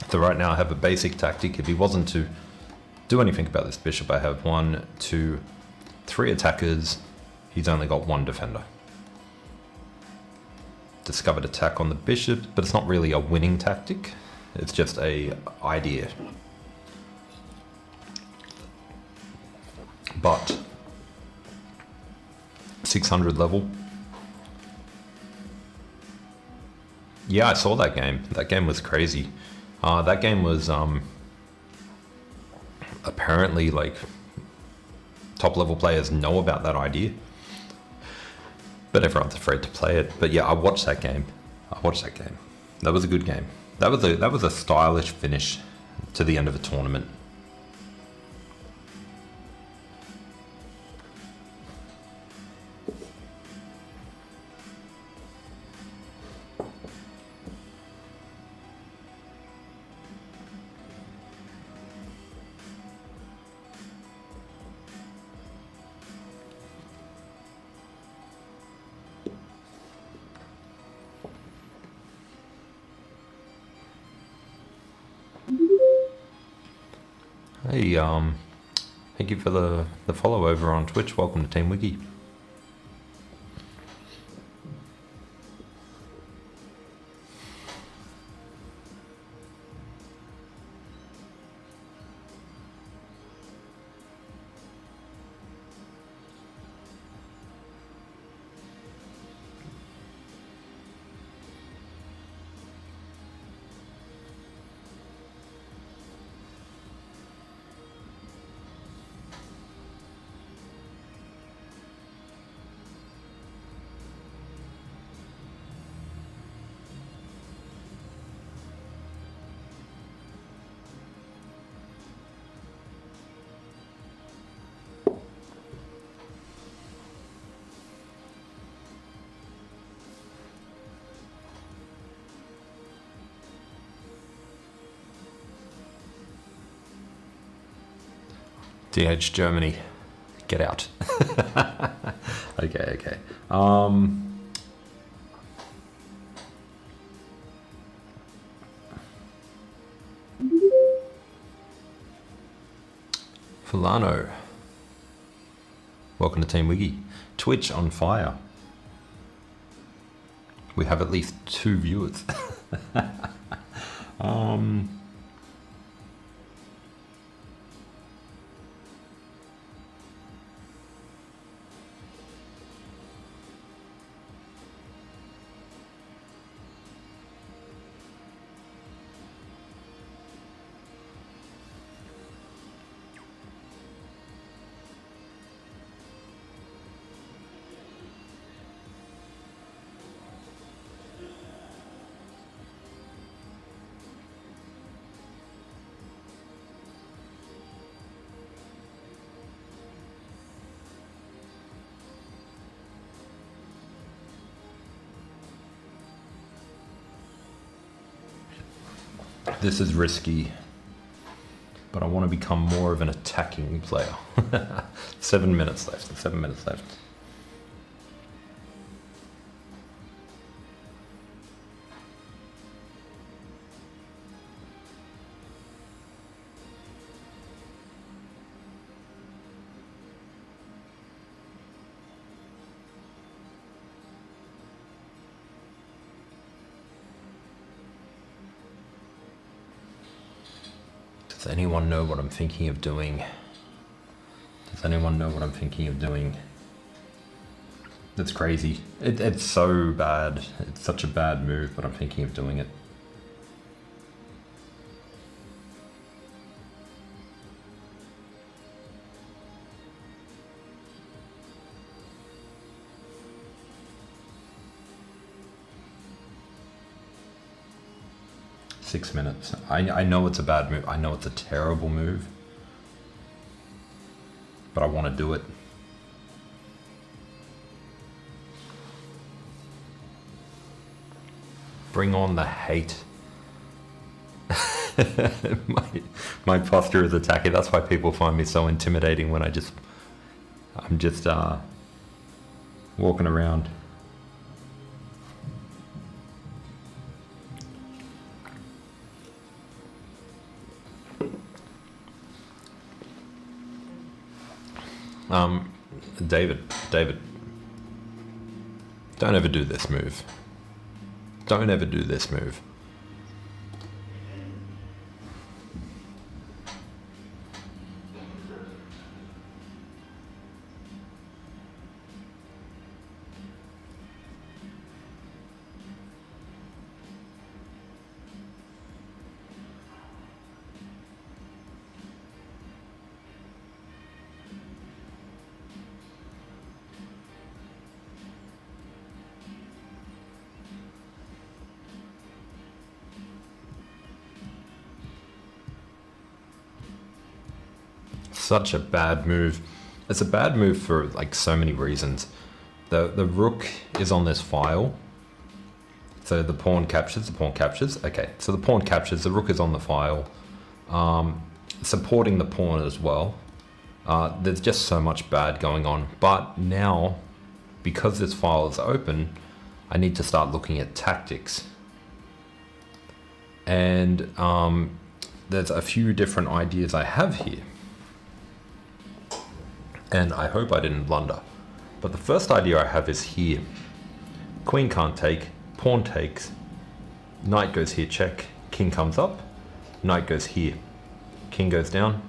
So right now I have a basic tactic. If he wasn't to do anything about this bishop. I have 1, 2, 3 attackers. He's only got 1 defender. Discovered attack on the bishop, but it's not really a winning tactic. It's just a idea. But 600 level. Yeah, I saw that game. That game was crazy. That game was apparently like top level players know about that idea, but everyone's afraid to play it. But yeah, I watched that game. That was a good game. That was a stylish finish to the end of a tournament. Hey, thank you for the follow over on Twitch. Welcome to Team Wiki. DH Germany, get out. Okay. Fulano, welcome to Team Wiki. Twitch on fire. We have at least 2 viewers. This is risky, but I want to become more of an attacking player. 7 minutes left. Does anyone know what I'm thinking of doing? That's crazy. It's so bad. It's such a bad move, but I'm thinking of doing it. Six minutes. I know it's a bad move. I know it's a terrible move. But I want to do it. Bring on the hate. my posture is attacking. That's why people find me so intimidating when I'm just walking around. David, don't ever do this move. Don't ever do this move. Such a bad move. It's a bad move for like so many reasons. The rook is on this file, so the pawn captures. Okay, so the pawn captures. The rook is on the file, supporting the pawn as well. There's just so much bad going on. But now, because this file is open, I need to start looking at tactics. And there's a few different ideas I have here. And I hope I didn't blunder. But the first idea I have is here. Queen can't take, pawn takes, knight goes here, check, king comes up, knight goes here, king goes down,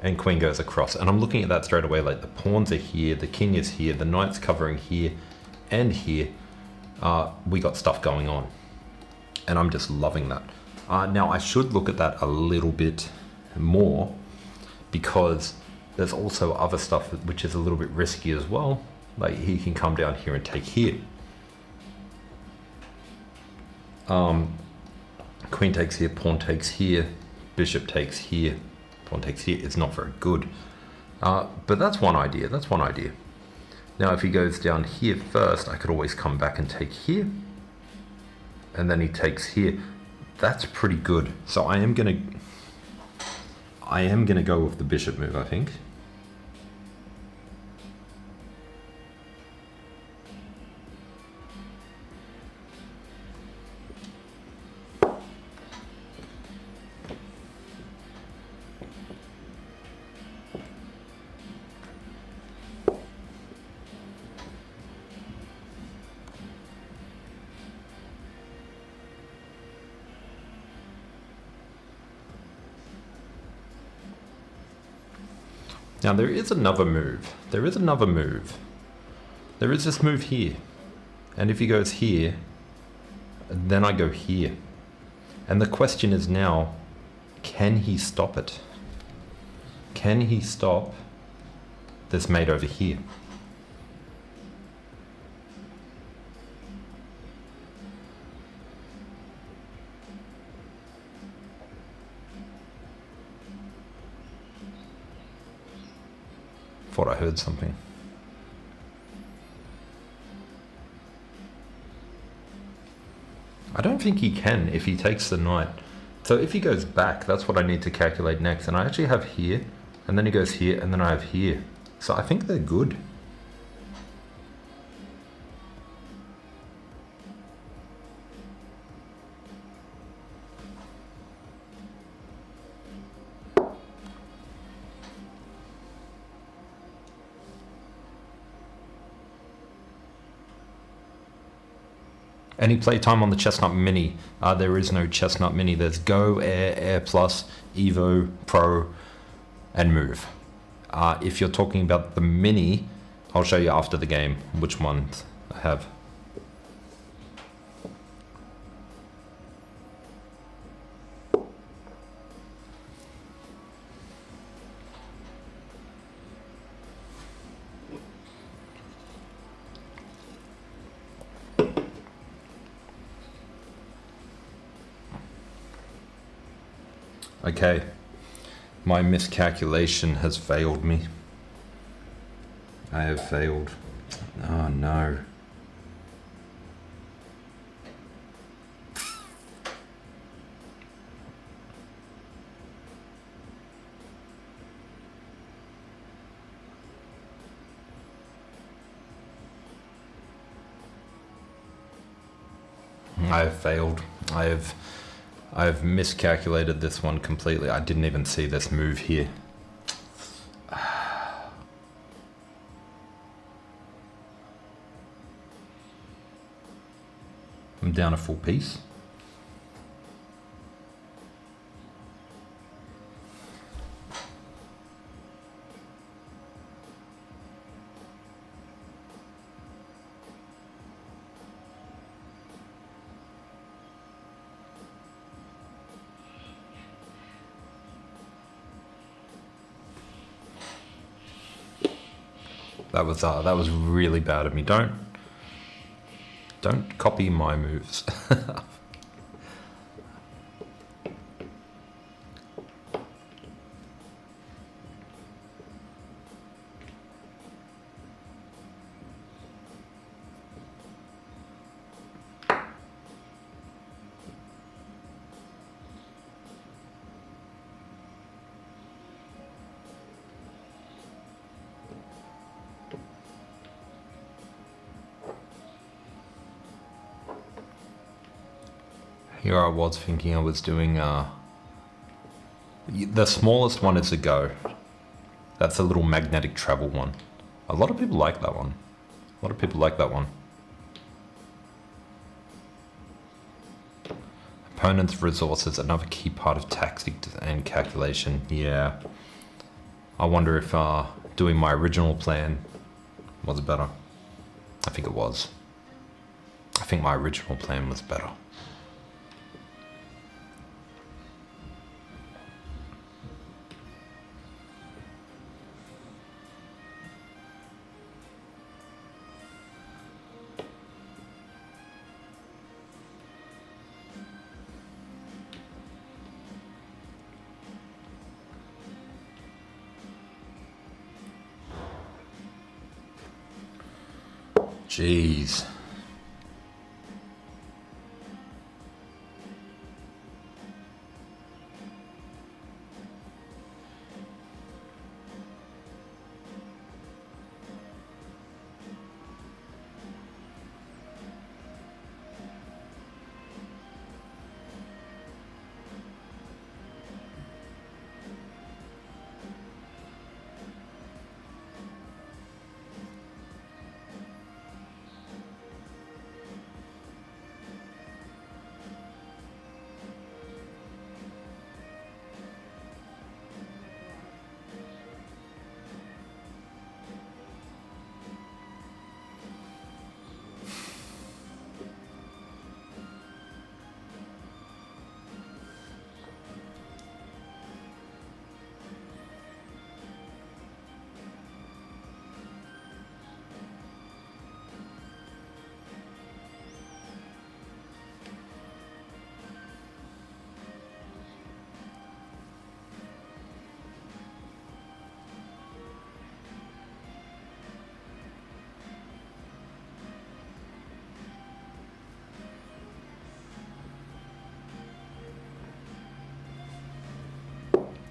and queen goes across. And I'm looking at that straight away, like the pawns are here, the king is here, the knight's covering here and here. We got stuff going on. And I'm just loving that. Now I should look at that a little bit more, because there's also other stuff which is a little bit risky as well. Like he can come down here and take here. Queen takes here, pawn takes here, bishop takes here, pawn takes here. It's not very good. But that's one idea, Now if he goes down here first, I could always come back and take here. And then he takes here. That's pretty good. So I am gonna go with the bishop move, I think. Now there is another move. There is this move here. And if he goes here, then I go here. And the question is now, can he stop it? Can he stop this mate over here? Thought I heard something. I don't think he can if he takes the knight. So if he goes back, that's what I need to calculate next. And I actually have here, and then he goes here, and then I have here. So I think they're good. Any playtime on the Chessnut Mini? There is no Chessnut Mini. There's Go, Air, Air Plus, Evo, Pro, and Move. If you're talking about the Mini, I'll show you after the game which ones I have. Okay, my miscalculation has failed me. I have failed. Oh no. I have failed. I have miscalculated this one completely. I didn't even see this move here. I'm down a full piece. That was really bad of me. Don't copy my moves. Here I was thinking I was doing the smallest one is a go. That's a little magnetic travel one. A lot of people like that one. A lot of people like that one. Opponent's resources, another key part of tactics and calculation. Yeah. I wonder if doing my original plan was better. I think it was. I think my original plan was better. Jeez.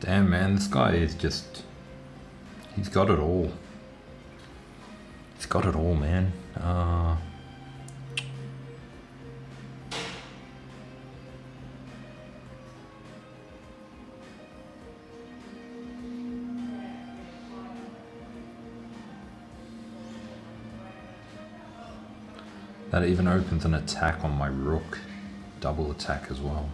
Damn, man, this guy is just... He's got it all. He's got it all, man. That even opens an attack on my rook. Double attack as well.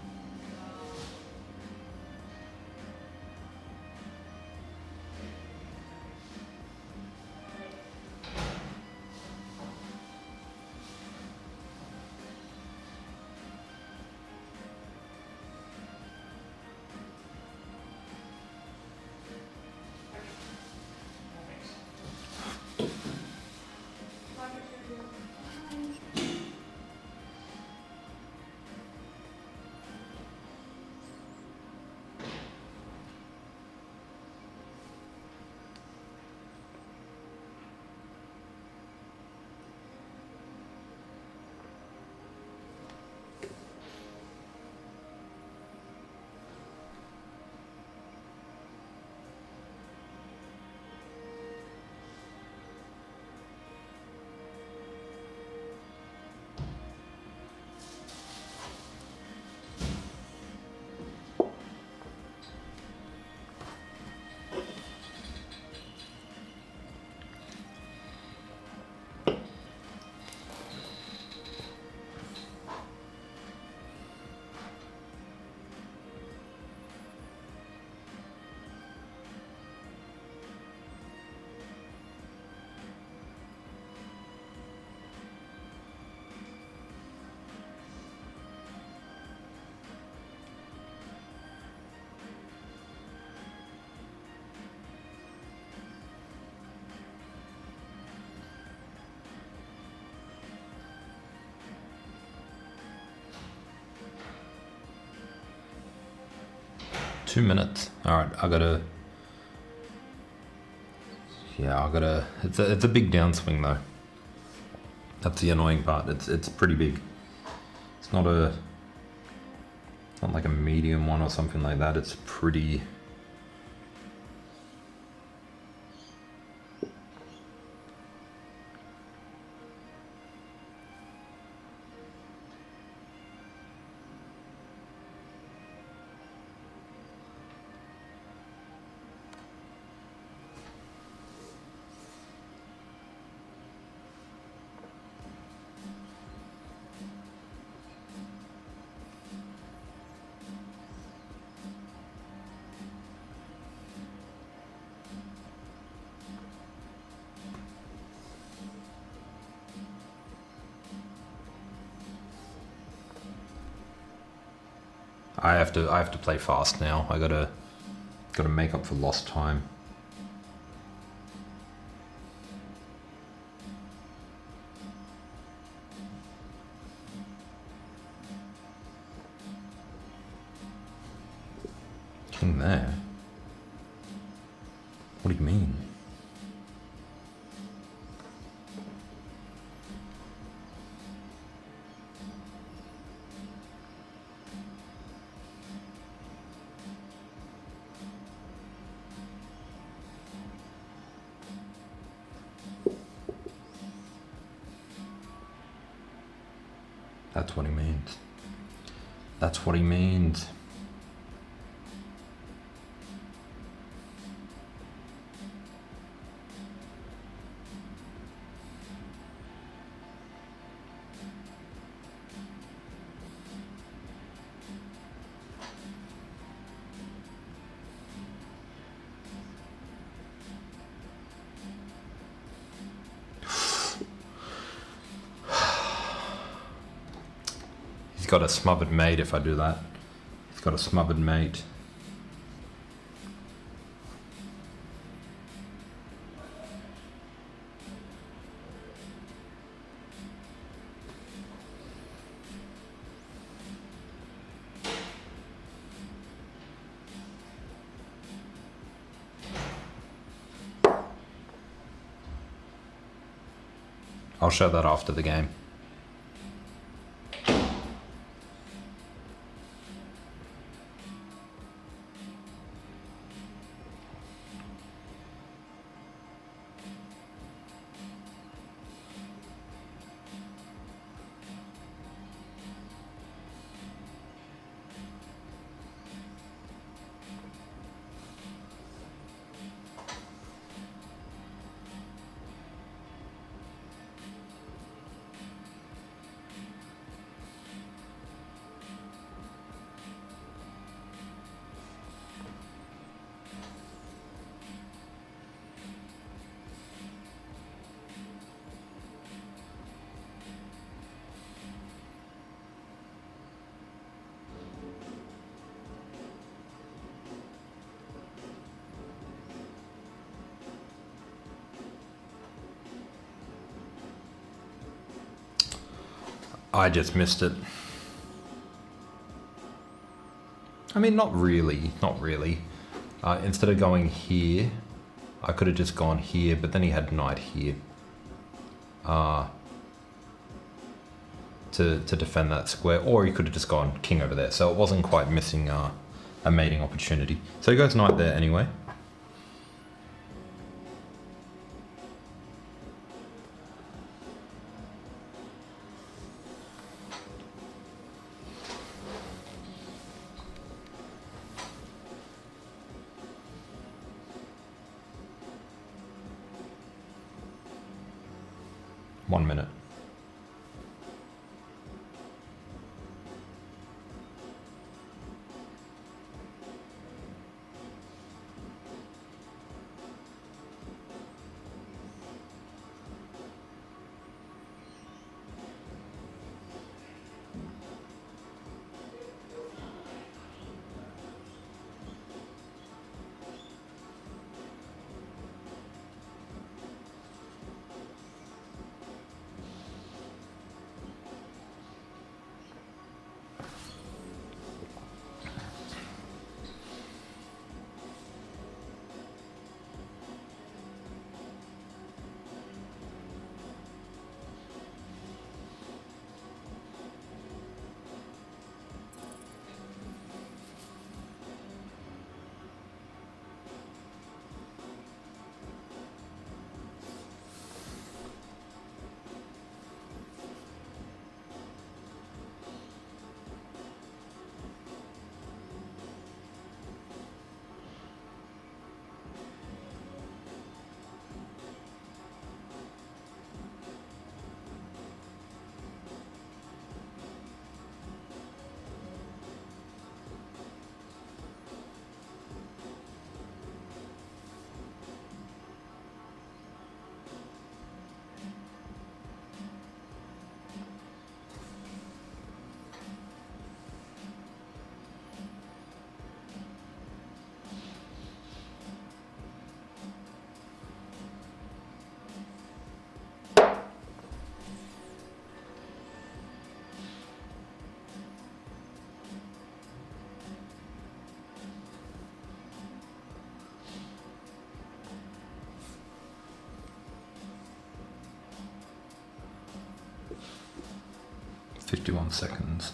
2 minutes. Alright, it's a big downswing though. That's the annoying part. It's pretty big. It's not like a medium one or something like that. It's pretty. I have to play fast now. I gotta make up for lost time. King there? What do you mean? That's what he means. That's what he means. He's got a smothered mate if I do that. He's got a smothered mate. I'll show that after the game. I just missed it. I mean, not really. Instead of going here, I could have just gone here, but then he had knight here. To defend that square, or he could have just gone king over there. So it wasn't quite missing a mating opportunity. So he goes knight there anyway. One minute. 51 seconds.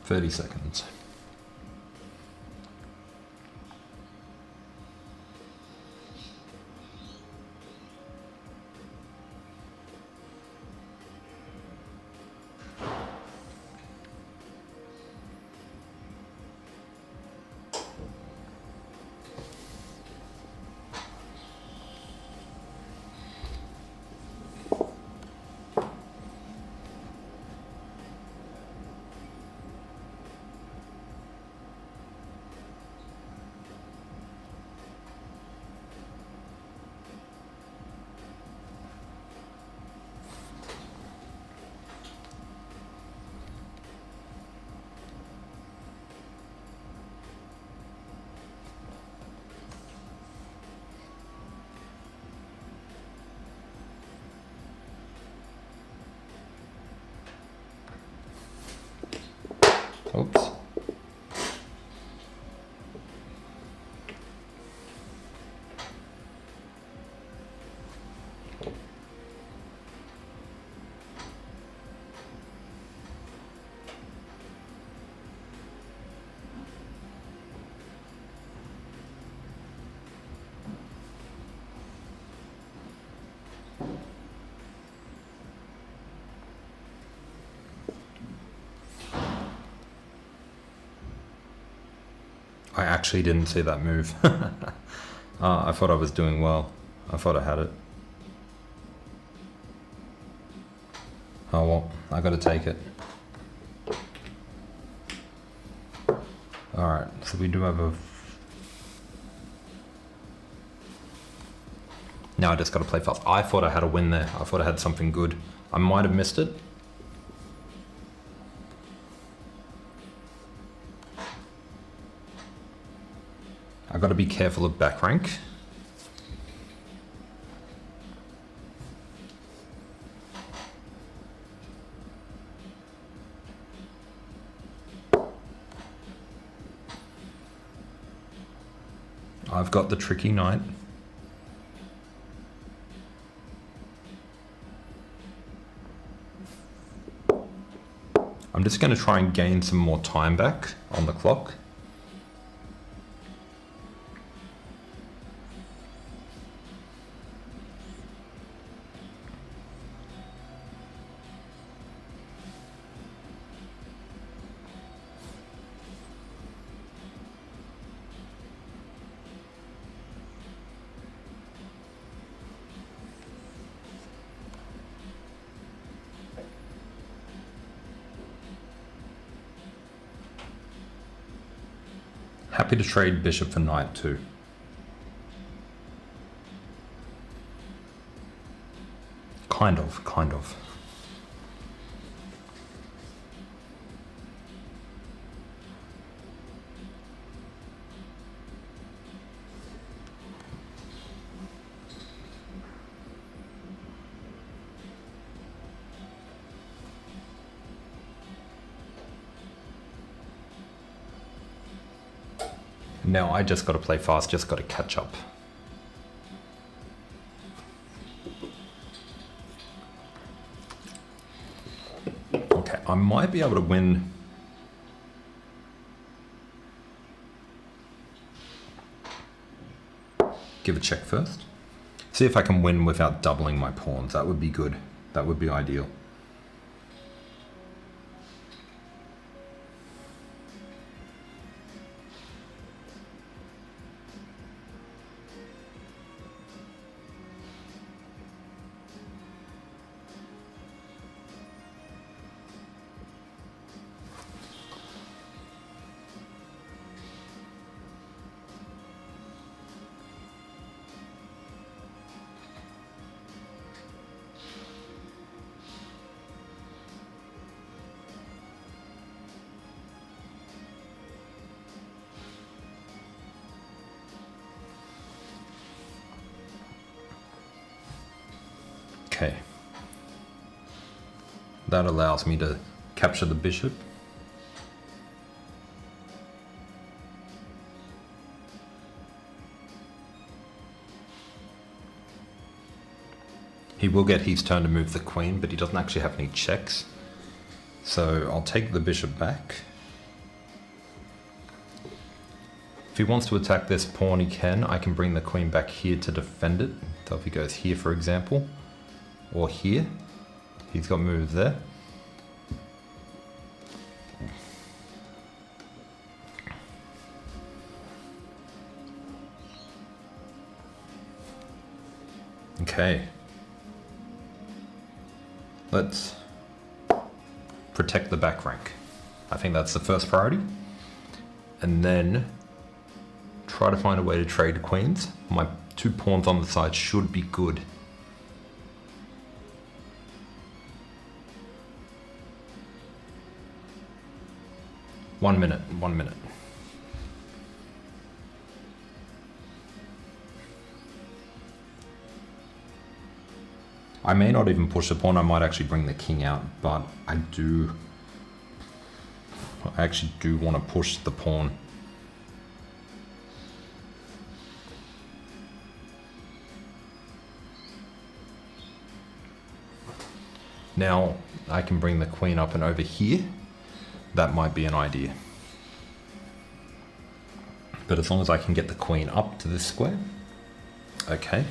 Thirty seconds. Oops. I actually didn't see that move. I thought I was doing well. I thought I had it. Oh well, I gotta take it. Alright, so we do have a... Now I just gotta play fast. I thought I had a win there. I thought I had something good. I might have missed it. I gotta be careful of back rank. I've got the tricky knight. I'm just going to try and gain some more time back on the clock. Happy to trade bishop for knight too. Kind of. Now I just got to play fast, just got to catch up. Okay, I might be able to win. Give a check first. See if I can win without doubling my pawns. That would be good. That would be ideal. Okay. That allows me to capture the bishop. He will get his turn to move the queen, but he doesn't actually have any checks. So I'll take the bishop back. If he wants to attack this pawn, he can. I can bring the queen back here to defend it. So if he goes here, for example, or here, he's got moves there. Okay. Let's protect the back rank. I think that's the first priority. And then try to find a way to trade queens. My two pawns on the side should be good. One minute. I may not even push the pawn, I might actually bring the king out, but I actually do want to push the pawn. Now I can bring the queen up and over here. That might be an idea. But as long as I can get the queen up to this square. Okay.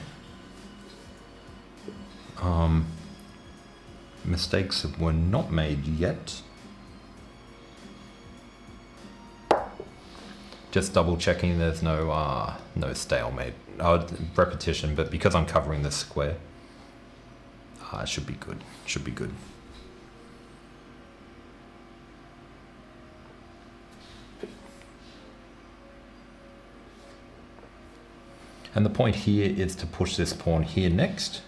Mistakes were not made yet. Just double checking there's no stalemate. Repetition, but because I'm covering this square, it should be good. Should be good. And the point here is to push this pawn here next.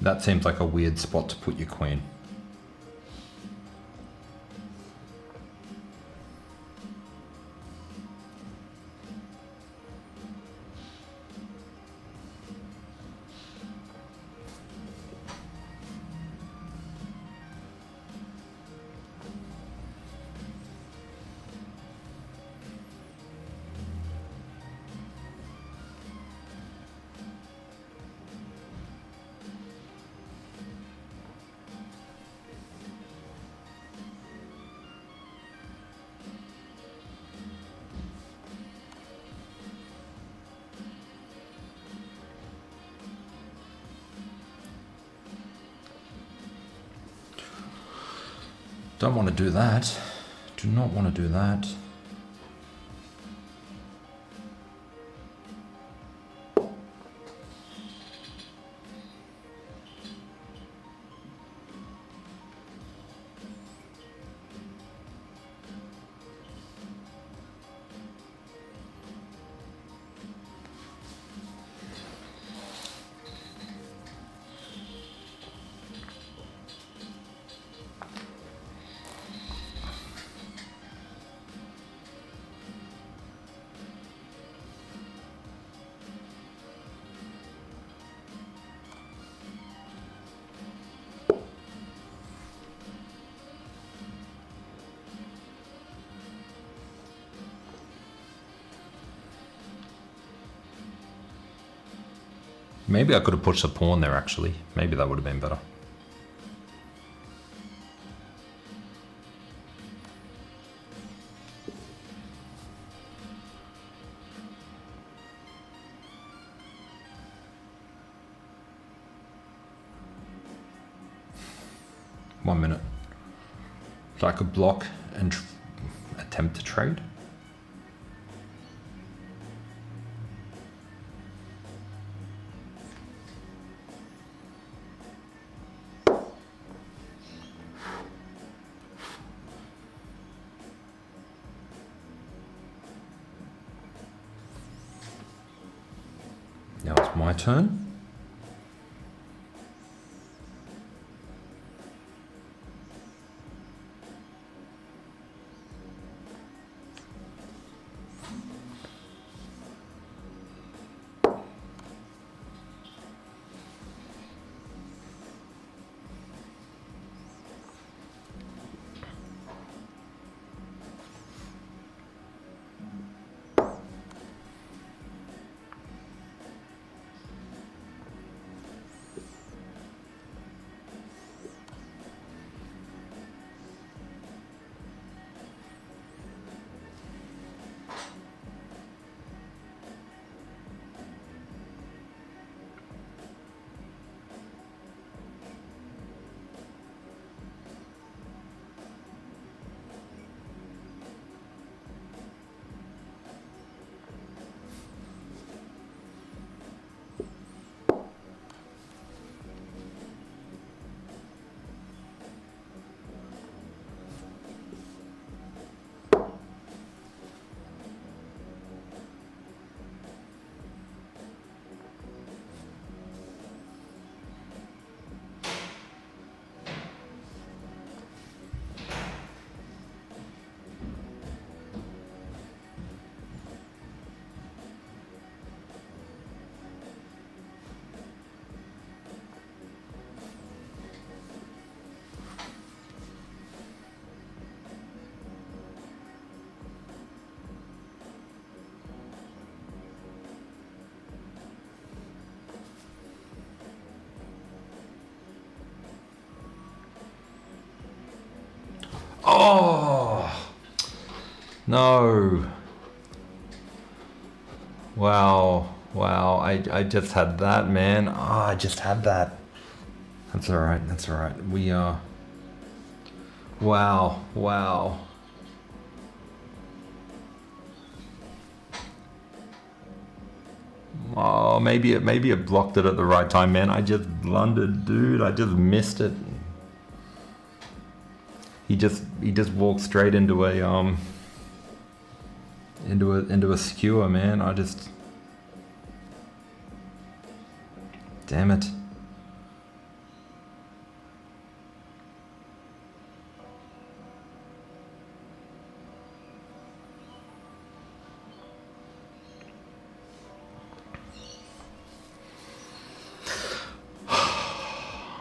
That seems like a weird spot to put your queen. Don't want to do that. Do not want to do that. Maybe I could have pushed a pawn there actually. Maybe that would have been better. One minute. So I could block and attempt to trade. Now it's my turn. Oh, no. Wow. Wow. I just had that, man. Oh, I just had that. That's all right. That's all right. We are. Wow. Wow. Oh, maybe it blocked it at the right time, man. I just blundered, dude. I just missed it. He just walked straight into a into a skewer, man. I just, damn it.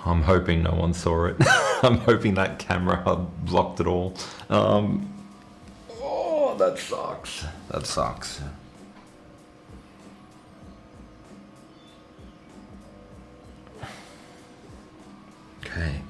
I'm hoping no one saw it. I'm hoping that camera blocked it all. Oh, that sucks. That sucks. Okay.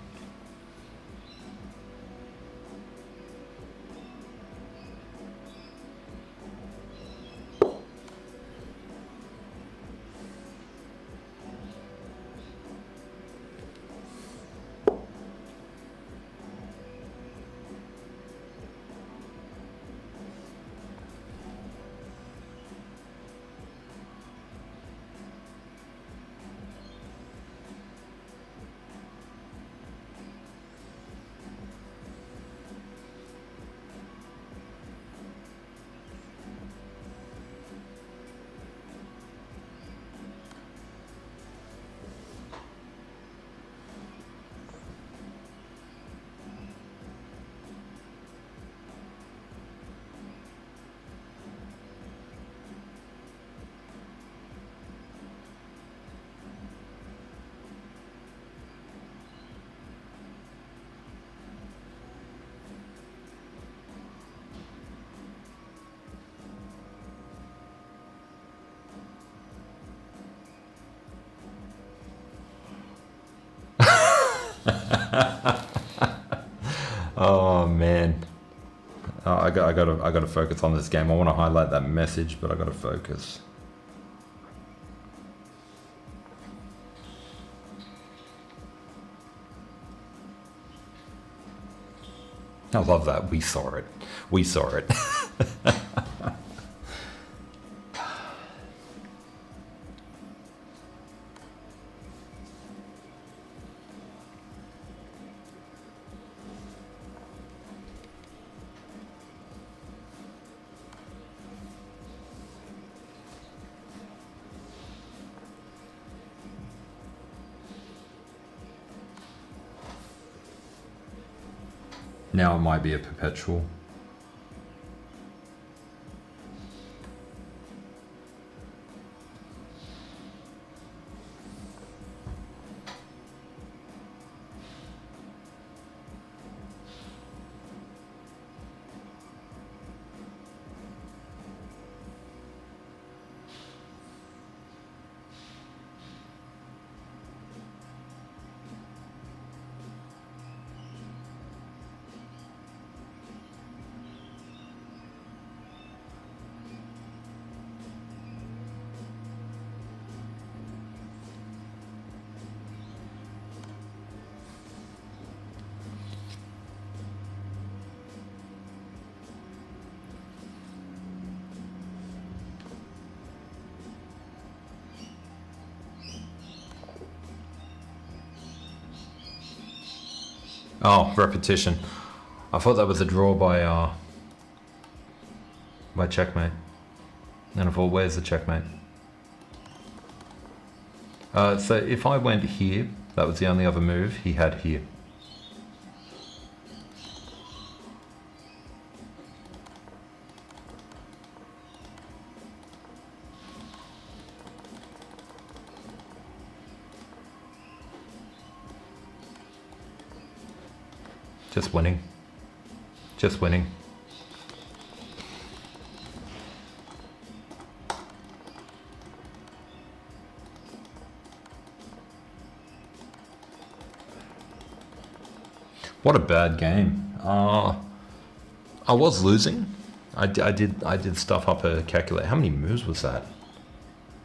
Oh man. I gotta focus on this game. I want to highlight that message, but I gotta focus. I love that. We saw it. We saw it. Now it might be a perpetual. Oh, repetition. I thought that was a draw by checkmate. And I thought, where's the checkmate? So if I went here, that was the only other move he had here. Just winning. Just winning. What a bad game. I was losing. I did stuff up a calculator. How many moves was that?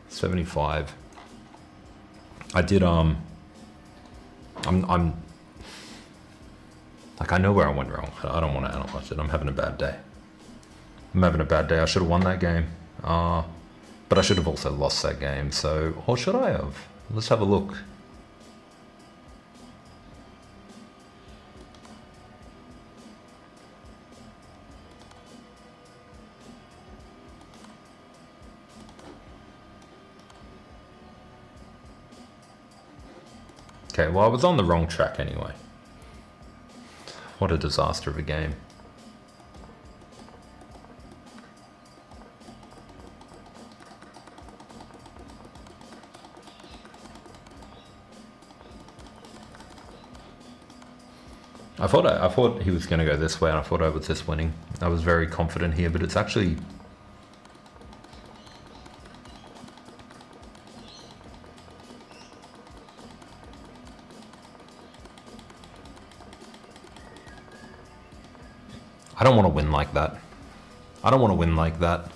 75. I did I'm like, I know where I went wrong. I don't want to analyze it. I'm having a bad day. I should have won that game. But I should have also lost that game. So, or should I have? Let's have a look. Okay, well, I was on the wrong track anyway. What a disaster of a game. I thought he was going to go this way, and I thought I was just winning. I was very confident here, but it's actually... I don't want to win like that. I don't want to win like that.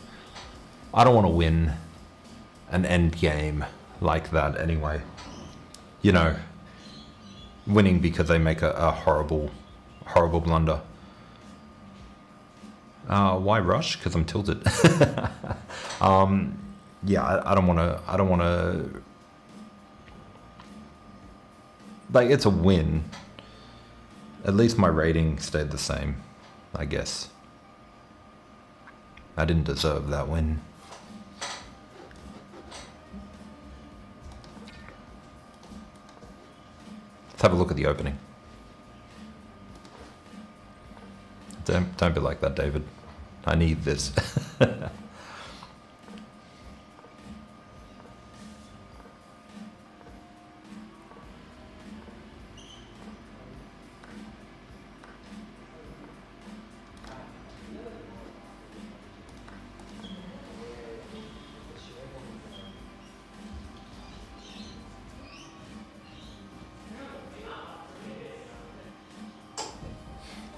I don't want to win an end game like that anyway. You know, winning because they make a horrible blunder. Why rush? Because I'm tilted. Yeah, I don't want to. Like, it's a win. At least my rating stayed the same, I guess. I didn't deserve that win. Let's have a look at the opening. Don't be like that, David. I need this.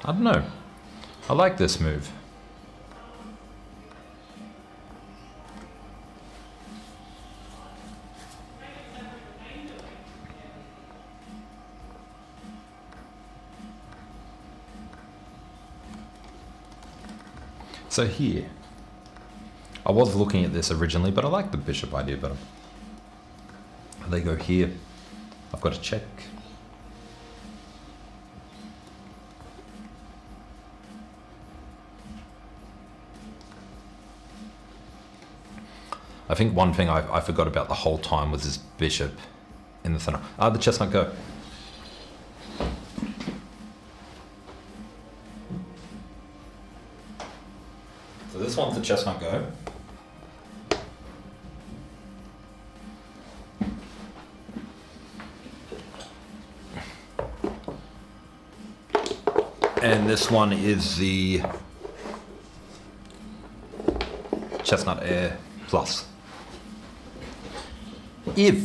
I don't know. I like this move. So here, I was looking at this originally, but I like the bishop idea better. They go here. I've got to check. I think one thing I forgot about the whole time was this bishop in the center. The chestnut go. So this one's the chestnut go. And this one is the chestnut air plus. If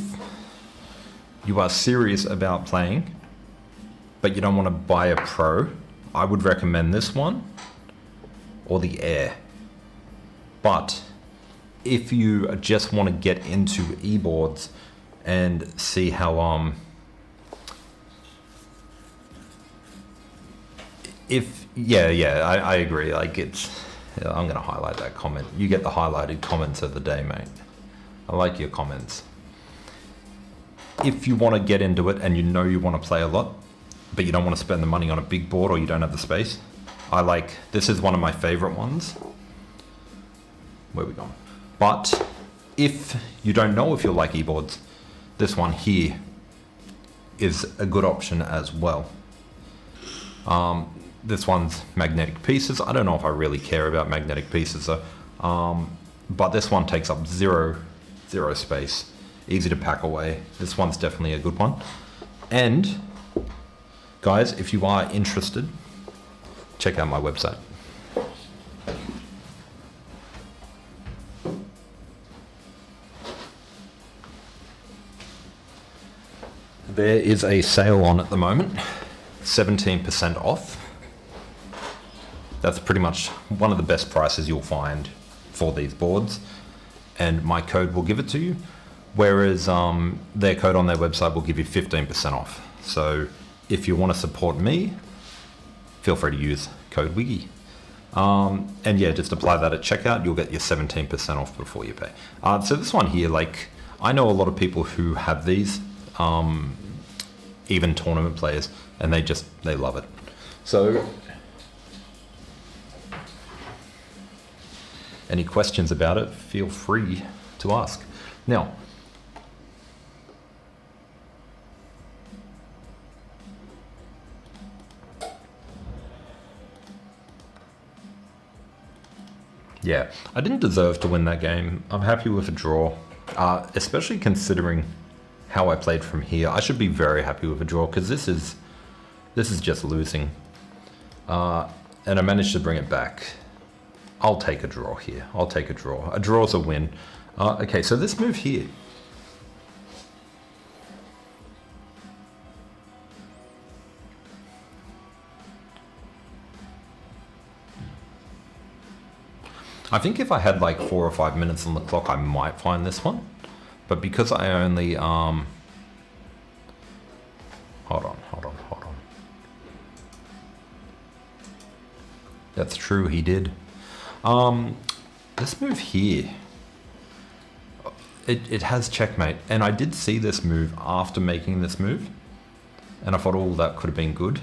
you are serious about playing, but you don't want to buy a pro, I would recommend this one or the air. But if you just want to get into e-boards and see how I agree. Like I'm gonna highlight that comment. You get the highlighted comments of the day, mate. I like your comments. If you want to get into it and you know you want to play a lot, but you don't want to spend the money on a big board or you don't have the space, this is one of my favorite ones. Where we going? But if you don't know if you'll like e-boards, this one here is a good option as well. This one's magnetic pieces. I don't know if I really care about magnetic pieces though. But this one takes up zero space. Easy to pack away. This one's definitely a good one. And guys, if you are interested, check out my website. There is a sale on at the moment, 17% off. That's pretty much one of the best prices you'll find for these boards, and my code will give it to you. Whereas their code on their website will give you 15% off. So if you want to support me, feel free to use code Wiggy. And yeah, just apply that at checkout. You'll get your 17% off before you pay. So this one here, like, I know a lot of people who have these, even tournament players, and they love it. So any questions about it, feel free to ask. Now, yeah, I didn't deserve to win that game. I'm happy with a draw, especially considering how I played from here. I should be very happy with a draw because this is just losing. And I managed to bring it back. I'll take a draw here. I'll take a draw. A draw's a win. Okay, so this move here. I think if I had like 4 or 5 minutes on the clock, I might find this one. But because I only, hold on. That's true, he did. This move here, it has checkmate. And I did see this move after making this move. And I thought, oh, that could have been good.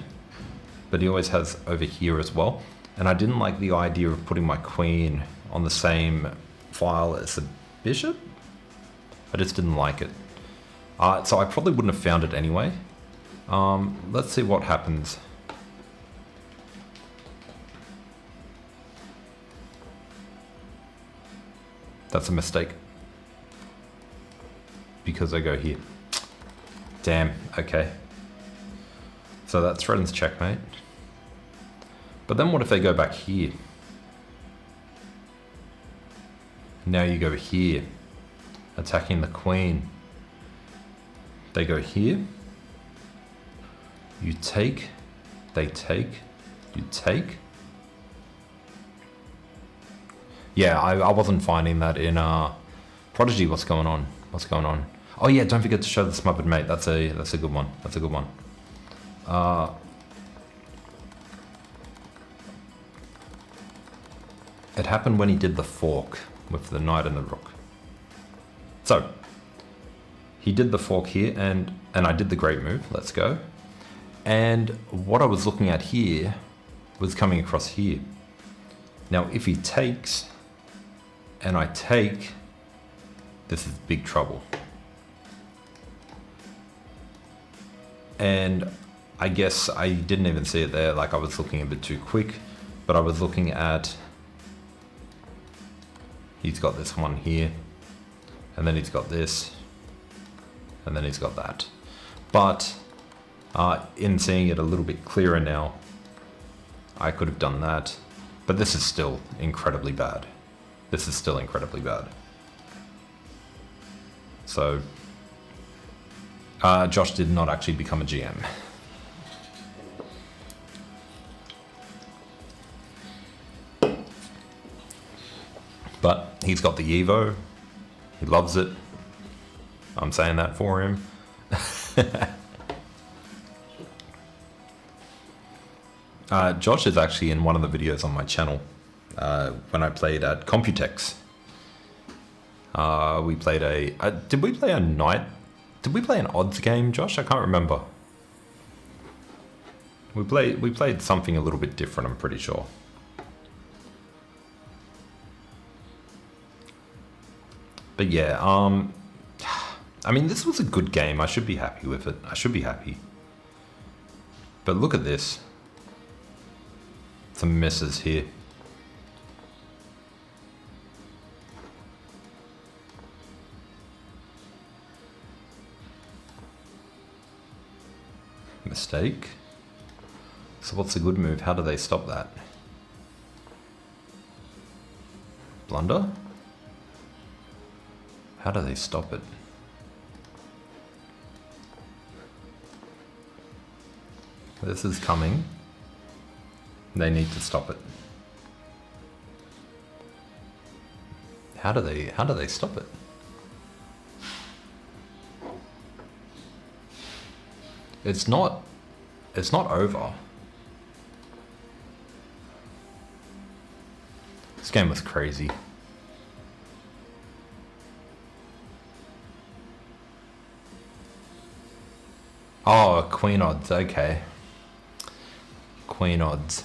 But he always has over here as well. And I didn't like the idea of putting my queen on the same file as the bishop. I just didn't like it. So I probably wouldn't have found it anyway. Let's see what happens. That's a mistake. Because I go here. Damn, okay. So that threatens checkmate. But then what if they go back here? Now you go here, attacking the queen. They go here. You take, they take, You take. Yeah, I wasn't finding that in Prodigy. What's going on? What's going on? Oh yeah, don't forget to show the Smothered Mate. That's a good one. That's a good one. It happened when he did the fork with the knight and the rook. So he did the fork here, and I did the great move. Let's go. And what I was looking at here was coming across here. Now, if he takes, and I take, this is big trouble. And I guess I didn't even see it there, like I was looking a bit too quick, but I was looking at, he's got this one here, and then he's got this, and then he's got that. But in seeing it a little bit clearer now, I could have done that, but this is still incredibly bad. This is still incredibly bad. So, Josh did not actually become a GM. But he's got the Evo. He loves it. I'm saying that for him. Josh is actually in one of the videos on my channel when I played at Computex. We played did we play a night? Did we play an odds game, Josh? I can't remember. We played something a little bit different, I'm pretty sure. But yeah, I mean, this was a good game. I should be happy with it. I should be happy. But look at this. Some misses here. Mistake. So what's a good move? How do they stop that? Blunder? How do they stop it? This is coming. They need to stop it. How do they stop it? It's not over. This game was crazy. Oh, queen odds, okay. Queen odds.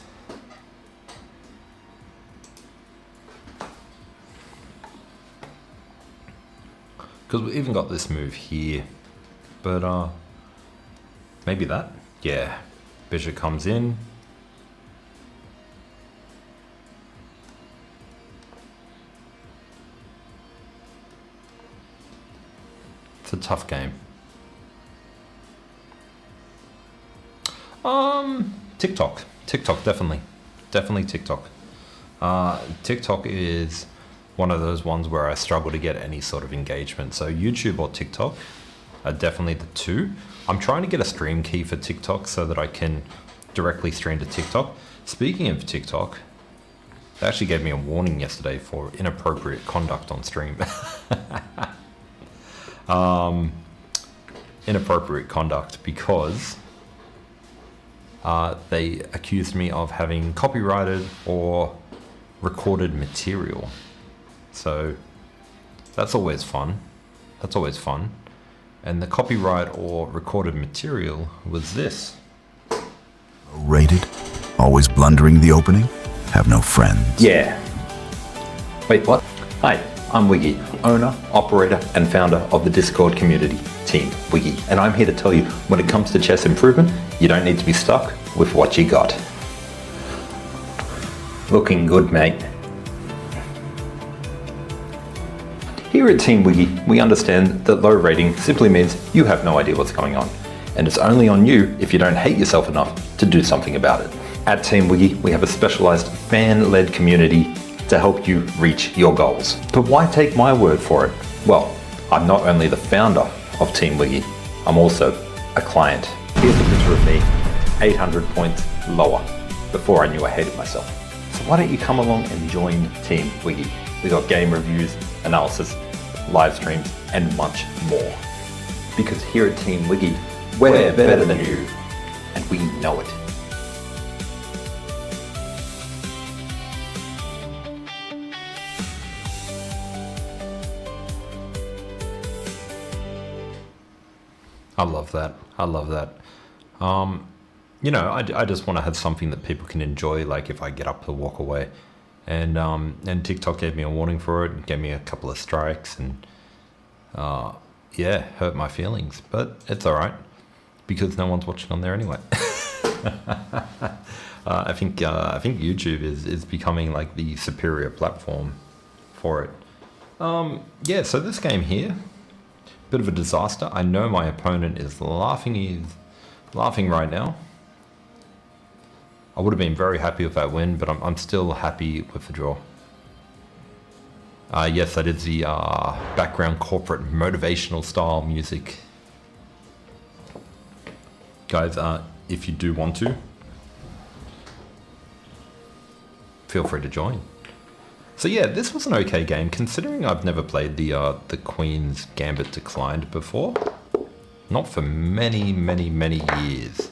Because we even got this move here. But, maybe that? Yeah. Bishop comes in. It's a tough game. TikTok. TikTok, definitely. Definitely TikTok. TikTok is one of those ones where I struggle to get any sort of engagement. So YouTube or TikTok are definitely the two. I'm trying to get a stream key for TikTok so that I can directly stream to TikTok. Speaking of TikTok, they actually gave me a warning yesterday for inappropriate conduct on stream. Inappropriate conduct because they accused me of having copyrighted or recorded material. So that's always fun. That's always fun. And the copyright or recorded material was this. Rated? Always blundering the opening? Have no friends. Yeah. Wait, what? Hi, I'm Wiggy, owner, operator, and founder of the Discord community, Team Wiggy. And I'm here to tell you, when it comes to chess improvement, you don't need to be stuck with what you got. Looking good, mate. Here at Team Wiggy, we understand that low rating simply means you have no idea what's going on. And it's only on you if you don't hate yourself enough to do something about it. At Team Wiggy, we have a specialized fan-led community to help you reach your goals. But why take my word for it? Well, I'm not only the founder of Team Wiggy, I'm also a client. Here's a picture of me, 800 points lower. before I knew I hated myself. So why don't you come along and join Team Wiggy? We got game reviews, analysis, live streams, and much more. Because here at Team Wiggy, we're better than you, and we know it. I love that. I love that. You know, I just want to have something that people can enjoy, like if I get up to walk away. And TikTok gave me a warning for it, gave me a couple of strikes, and yeah, hurt my feelings. But it's all right, because no one's watching on there anyway. I think YouTube is becoming like the superior platform for it. Yeah, so this game here, bit of a disaster. I know my opponent is laughing right now. I would have been very happy with that win, but I'm still happy with the draw. Yes, that is the background corporate motivational style music. Guys, if you do want to, feel free to join. So yeah, this was an okay game, considering I've never played the Queen's Gambit Declined before. Not for many, many, many years.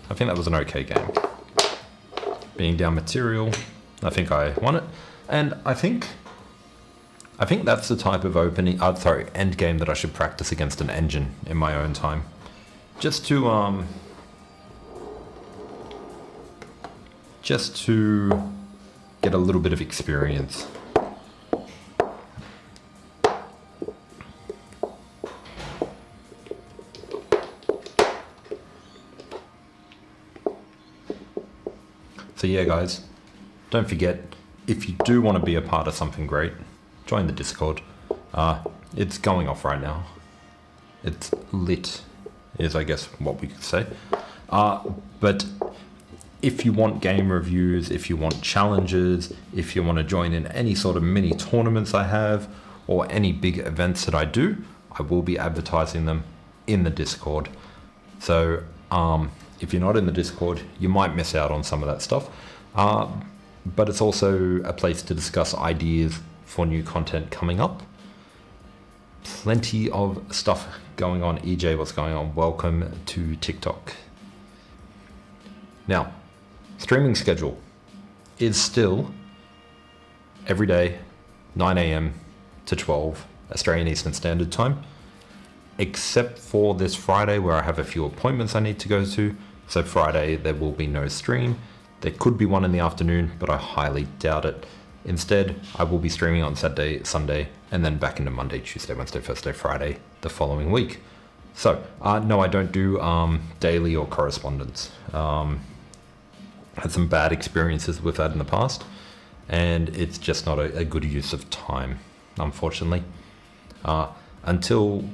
I think that was an okay game. Being down material, I think I won it. And I think that's the type of end game that I should practice against an engine in my own time. Just to get a little bit of experience. So yeah, guys, don't forget, if you do want to be a part of something great, join the Discord. It's going off right now. It's lit, is I guess what we could say. But if you want game reviews, if you want challenges, if you want to join in any sort of mini tournaments I have, or any big events that I do, I will be advertising them in the Discord. So if you're not in the Discord, you might miss out on some of that stuff. But it's also a place to discuss ideas for new content coming up. Plenty of stuff going on. EJ, what's going on? Welcome to TikTok. Now, streaming schedule is still every day, 9 a.m. to 12 Australian Eastern Standard Time, except for this Friday where I have a few appointments I need to go to. So Friday there will be no stream. There could be one in the afternoon, but I highly doubt it. Instead, I will be streaming on Saturday, Sunday, and then back into Monday, Tuesday, Wednesday, Thursday, Friday the following week. So, no, I don't do daily or correspondence. Had some bad experiences with that in the past, and it's just not a good use of time, unfortunately. Until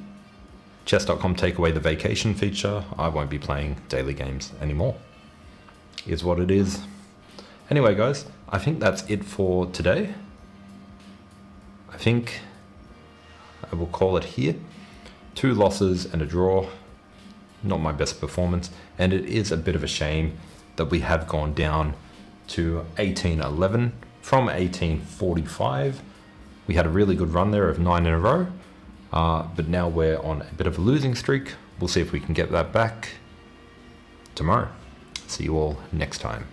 chess.com take away the vacation feature, I won't be playing daily games anymore. Is what it is. Anyway, guys, I think that's it for today. I think I will call it here. 2 losses and a draw. Not my best performance, and it is a bit of a shame that we have gone down to 1811 from 1845. We had a really good run there of 9 in a row, but now we're on a bit of a losing streak. We'll see if we can get that back tomorrow. See you all next time.